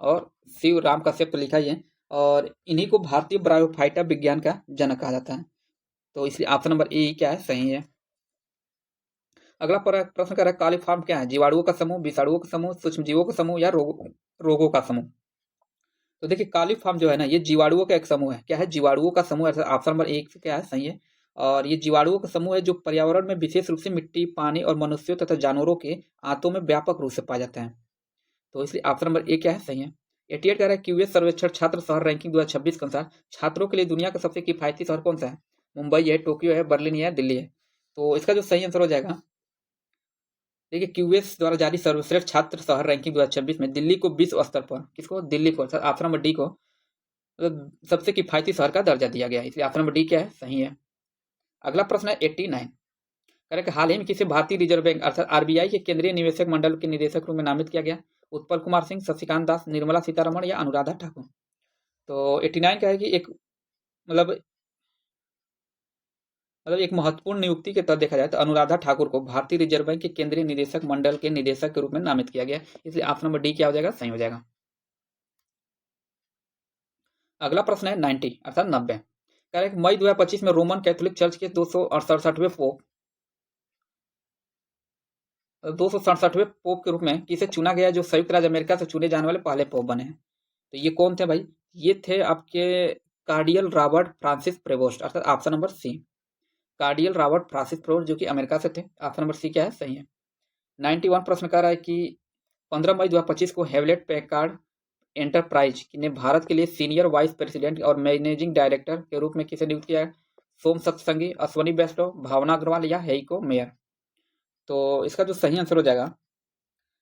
[SPEAKER 1] और शिवराम कश्यप तो लिखा ही है और इन्हीं को भारतीय ब्रायोफाइटा विज्ञान का जनक कहा जाता है। तो इसलिए ऑप्शन नंबर ए क्या है? सही है। अगला प्रश्न क्या है कॉलीफॉर्म क्या है? जीवाणुओं का समूह, विषाणुओं का समूह, सूक्ष्मजीवों का समूह या रोगों का समूह? तो देखिए कॉलीफॉर्म जो है ना ये जीवाणुओं का एक समूह है। क्या है? जीवाणुओं का समूह है, ऑप्शन नंबर एक क्या है? सही है। और ये जीवाणुओं का समूह है जो पर्यावरण में विशेष रूप से मिट्टी, पानी और मनुष्यों तथा जानवरों के आंतों में व्यापक रूप से पाया जाता है। तो इसलिए ऑप्शन नंबर ए क्या है? सही है। 88 कह रहा है क्यूएस सर्वेक्षण छात्र शहर रैंकिंग 2026 के अनुसार छात्रों के लिए दुनिया का सबसे किफायती शहर कौन सा है? मुंबई है, टोक्यो है, बर्लिन है, दिल्ली है? तो इसका जो सही आंसर हो जाएगा देखिए क्यूएस द्वारा जारी सर्वश्रेष्ठ छात्र शहर रैंकिंग 2026 में दिल्ली को विश्व स्तर पर, किसको? दिल्ली को, ऑप्शन नंबर डी को मतलब सबसे किफायती शहर का दर्जा दिया गया है, इसलिए ऑप्शन नंबर डी क्या है? सही है। अगला प्रश्न है 89 कह रहा है कि हाल ही में किसे भारतीय रिजर्व बैंक अर्थात RBI के केंद्रीय निवेशक मंडल के निदेशक रूप में नामित किया गया? उत्पल कुमार सिंह, शशिकांत दास, निर्मला सीतारमण या अनुराधा ठाकुर? तो 89 का है कि एक मतलब मतलब एक महत्वपूर्ण नियुक्ति के तहत देखा जाए तो अनुराधा ठाकुर को भारतीय रिजर्व बैंक के केंद्रीय निदेशक मंडल के निदेशक के रूप में नामित किया गया, इसलिए ऑप्शन नंबर डी क्या हो जाएगा, सही हो जाएगा। अगला प्रश्न है 90 अर्थात 90। कह रहे मई 2025 में रोमन कैथोलिक चर्च के 267वें पोप के रूप में किसे चुना गया, जो संयुक्त राज्य अमेरिका से चुने जाने वाले पहले पोप बने हैं। तो ये कौन थे भाई, ये थे आपके कार्डियल रॉबर्ट फ्रांसिस प्रेवोस्ट, अर्थात option number C, cardinal Robert Francis Prevost, जो कि अमेरिका से थे। ऑप्शन नंबर सी क्या है, सही है। 91 प्रश्न कह रहा है कि 15 मई 2025 को हेवलेट पैकार्ड एंटरप्राइज ने भारत के लिए सीनियर वाइस प्रेसिडेंट और मैनेजिंग डायरेक्टर के रूप में किसे नियुक्त किया है, सोम सत्संगी, अश्वनी वैष्णव, भावना अग्रवाल या हेइको मेयर। तो इसका जो सही आंसर हो जाएगा,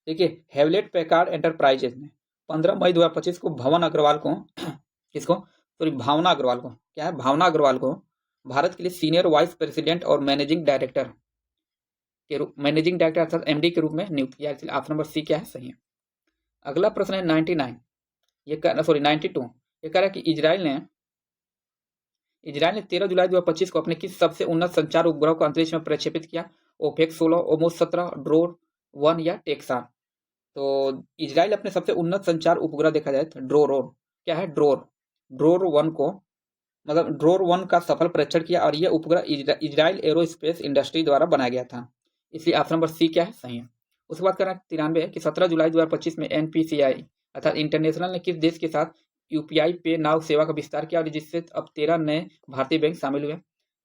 [SPEAKER 1] देखिए हेवलेट पैकार्ड एंटरप्राइजेज ने 15 मई 2025 को भवन अग्रवाल को किसको, सॉरी भावना अग्रवाल को, क्या है, भावना अग्रवाल को भारत के लिए सीनियर वाइस प्रेसिडेंट और मैनेजिंग डायरेक्टर अर्थात एमडी के रूप में नियुक्त किया, इसलिए ऑप्शन नंबर सी क्या है, सही है। अगला प्रश्न है 92, ये 92, ये कह रहा है कि इजराइल ने 13 जुलाई 2025 को अपने किस सबसे उन्नत संचार उपग्रह को अंतरिक्ष में प्रक्षेपित किया, ओफेक 16, ओमोस 17, ड्रोर 1 या टेक्सान। तो इजराइल अपने सबसे उन्नत संचार उपग्रह देखा जाए तो ड्रोर 1 को, मतलब ड्रोर 1 का सफल परीक्षण किया और यह उपग्रह इजराइल एरोस्पेस इंडस्ट्री द्वारा बनाया गया था, इसलिए ऑप्शन नंबर सी क्या है, सही है। उसके बाद करें 93 कि 17 जुलाई 2025 में एनपीसीआई अर्थात इंटरनेशनल ने किस देश के साथ यूपीआई पे नाउ सेवा का विस्तार किया और जिससे अब 13 नए भारतीय बैंक शामिल हुए।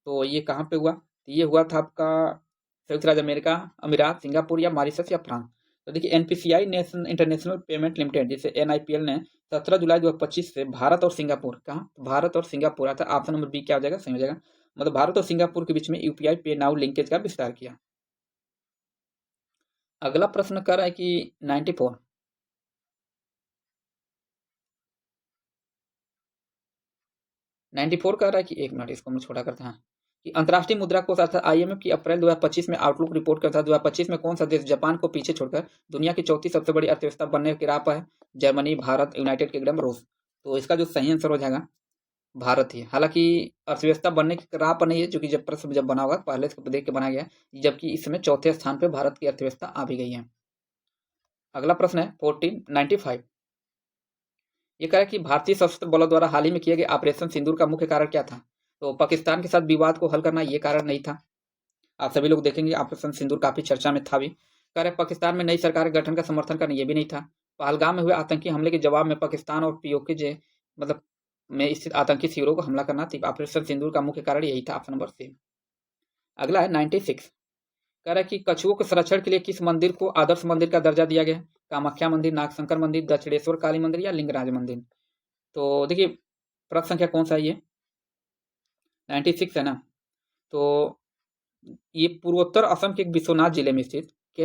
[SPEAKER 1] तो ये कहाँ पे हुआ, ये हुआ था आपका संयुक्त राज्य अमेरिका, अमीरात, सिंगापुर या मॉरिशस या फ्रांस। तो देखिए NPCI national international payment limited जिसे एनआईपीएल ने 17 जुलाई 2025 से भारत और सिंगापुर, कहाँ, भारत और सिंगापुर अर्थात ऑप्शन नंबर बी क्या हो जाएगा, सही हो जाएगा, मतलब भारत और सिंगापुर के बीच में यूपीआई पे नाउ लिंकेज का विस्तार किया। अगला प्रश्न कर रहा है कि 94 कर रहा है कि एक मिनट इसको हम छोटा करते हैं कि अंतर्राष्ट्रीय मुद्रा कोष अर्थात आईएमएफ की अप्रैल 2025 में आउटलुक रिपोर्ट के अनुसार 2025 में कौन सा देश जापान को पीछे छोड़कर दुनिया की चौथी सबसे बड़ी अर्थव्यवस्था बनने की राह पर है, जर्मनी, भारत, यूनाइटेड किंगडम, रूस। तो इसका जो सही आंसर हो जाएगा भारत ही, हालांकि अर्थव्यवस्था बनने की राह पर नहीं है, जो कि जब बना होगा पहले से देख के बनाया गया, जबकि इस समय चौथे स्थान पर भारत की अर्थव्यवस्था आ भी गई है। अगला प्रश्न है 1495, ये कह रहा है कि भारतीय सशस्त्र बलों द्वारा हाल ही में किए गए ऑपरेशन सिंदूर का मुख्य कारण क्या था। तो पाकिस्तान के साथ विवाद को हल करना ये कारण नहीं था, आप सभी लोग देखेंगे ऑपरेशन सिंदूर काफी चर्चा में था भी। कह रहे पाकिस्तान में नई सरकार के गठन का समर्थन करना ये भी नहीं था। पहलगाम में हुए आतंकी हमले के जवाब में पाकिस्तान और पीओके मतलब में स्थित आतंकी शिविरों को हमला करना थी, ऑपरेशन सिंदूर का मुख्य कारण यही था, ऑप्शन नंबर सी। अगला है 96, कह रहा है कि कछुओं के संरक्षण के लिए किस मंदिर को आदर्श मंदिर का दर्जा दिया गया, कामाख्या मंदिर, नागशंकर मंदिर, दक्षिणेश्वर काली मंदिर या लिंगराज मंदिर। तो देखिए प्रश्न संख्या कौन सा है, ये 96 है ना। तो ये पूर्वोत्तर असम के विश्वनाथ जिले में स्थित के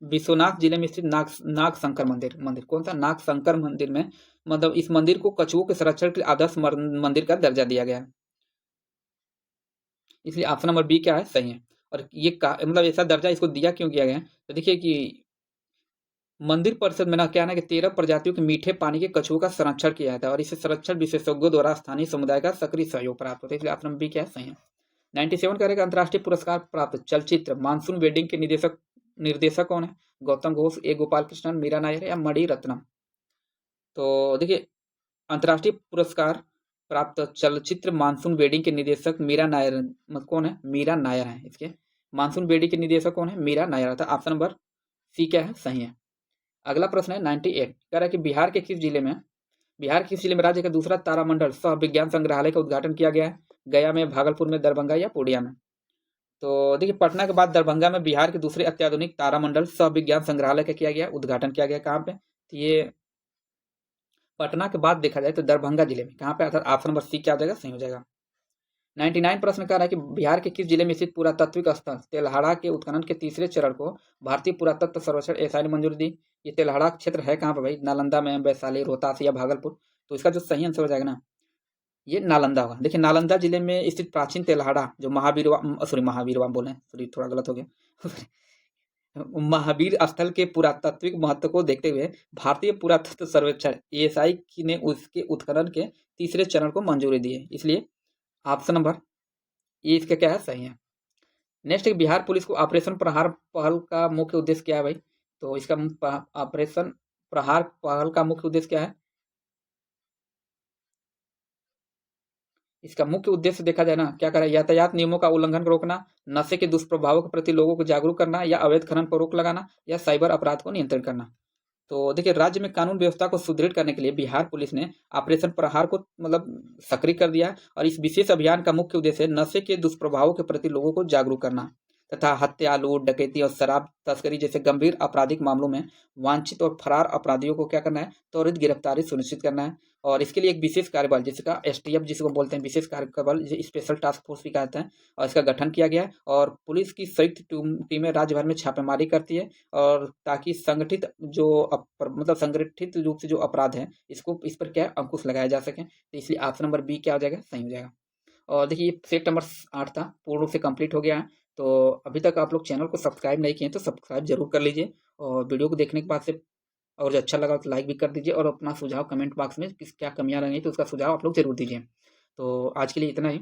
[SPEAKER 1] विश्वनाथ जिले में स्थित नागशंकर मंदिर कौन सा, नागशंकर मंदिर में, मतलब इस मंदिर को कछुओं के संरक्षण के आदर्श मंदिर का दर्जा दिया गया है, इसलिए ऑप्शन नंबर बी क्या है, सही है। और ये मतलब ऐसा दर्जा इसको दिया क्यों किया गया, तो देखिए कि मंदिर परिषद में ना क्या है कि 13 प्रजातियों के मीठे पानी के कछुओं का संरक्षण किया जाता है और इसे संरक्षण विशेषज्ञों द्वारा स्थानीय समुदाय का सक्रिय सहयोग प्राप्त होता है, इसलिए ऑप्शन नंबर बी क्या है, सही है। 97 करेगा अंतर्राष्ट्रीय पुरस्कार प्राप्त चलचित्र मानसून वेडिंग के निर्देशक कौन है, गौतम घोष, ए गोपाल कृष्णन, मीरा नायर या मणि रत्नम। तो देखिए अंतर्राष्ट्रीय पुरस्कार प्राप्त चलचित्र मानसून वेडिंग के निर्देशक मीरा नायर कौन है, मीरा नायर है। इसके मानसून वेडिंग के निर्देशक कौन है, मीरा नायर था, ऑप्शन नंबर सी क्या है, सही है। अगला प्रश्न है 98, कह रहा है कि बिहार के किस जिले में राज्य का दूसरा तारामंडल सह विज्ञान संग्रहालय का उद्घाटन किया गया है, गया में, भागलपुर में, दरभंगा या पूर्णिया में। तो देखिए पटना के बाद दरभंगा में बिहार के दूसरे अत्याधुनिक तारामंडल सह विज्ञान संग्रहालय का किया गया उद्घाटन किया गया, कहाँ पे, तो ये पटना के बाद देखा जाए तो दरभंगा जिले में, कहाँ पे, अर्थात ऑप्शन नंबर सी क्या हो जाएगा, सही हो जाएगा। 99 प्रश्न कह रहा है कि बिहार के किस जिले में स्थित पुरातात्विक स्थल तेल्हाड़ा के उत्खनन के तीसरे चरण को भारतीय पुरातत्व सर्वेक्षण एसआई ने मंजूरी दी। ये तेल्हाड़ा क्षेत्र है कहाँ पर भाई, नालंदा में, वैशाली, रोहतास या भागलपुर। तो इसका जो सही आंसर हो जाएगा ना, ये नालंदा होगा। देखिए नालंदा जिले में स्थित प्राचीन तेल्हाड़ा जो महावीरवा बोले, सॉरी थोड़ा गलत हो गया महावीर स्थल के पुरातात्विक महत्व को देखते हुए भारतीय पुरातत्व सर्वेक्षण एएसआई ने उसके उत्खनन के तीसरे चरण को मंजूरी दी है, इसलिए ऑप्शन नंबर ये इसका क्या है, सही है। नेक्स्ट है बिहार पुलिस को ऑपरेशन प्रहार पहल का मुख्य उद्देश्य क्या है भाई? तो इसका ऑपरेशन प्रहार पहल का मुख्य उद्देश्य क्या है? इसका मुख्य उद्देश्य देखा जाए ना, क्या करें, यातायात नियमों का उल्लंघन रोकना, नशे के दुष्प्रभावों के प्रति लोगों को जागरूक करना, या अवैध खनन पर रोक लगाना, या साइबर अपराध को नियंत्रित करना। तो देखिए, राज्य में कानून व्यवस्था को सुदृढ़ करने के लिए बिहार पुलिस ने ऑपरेशन प्रहार को मतलब सक्रिय कर दिया, और इस विशेष अभियान का मुख्य उद्देश्य है नशे के दुष्प्रभावों के प्रति लोगों को जागरूक करना तथा हत्या, लूट, डकैती और शराब तस्करी जैसे गंभीर आपराधिक मामलों में वांछित और फरार अपराधियों को क्या करना है, त्वरित गिरफ्तारी सुनिश्चित करना है। और इसके लिए एक विशेष कार्यबल जिसका एसटीएफ जिसको बोलते हैं, विशेष कार्यबल, स्पेशल टास्क फोर्स भी कहते हैं, और इसका गठन किया गया है। और पुलिस की संयुक्त टीमें राज्य भर में छापेमारी करती है, और ताकि संगठित जो मतलब संगठित रूप से जो अपराध है, इस पर क्या है, अंकुश लगाया जा सके। तो इसलिए ऑप्शन नंबर बी क्या हो जाएगा, सही हो जाएगा। और देखिए, ये सेट नंबर 8 था, पूर्ण रूप से कंप्लीट हो गया है। तो अभी तक आप लोग चैनल को सब्सक्राइब नहीं किए हैं तो सब्सक्राइब जरूर कर लीजिए, और वीडियो को देखने के बाद से और अच्छा लगा तो लाइक भी कर दीजिए, और अपना सुझाव कमेंट बॉक्स में किस क्या कमियां रही तो उसका सुझाव आप लोग जरूर दीजिए। तो आज के लिए इतना ही।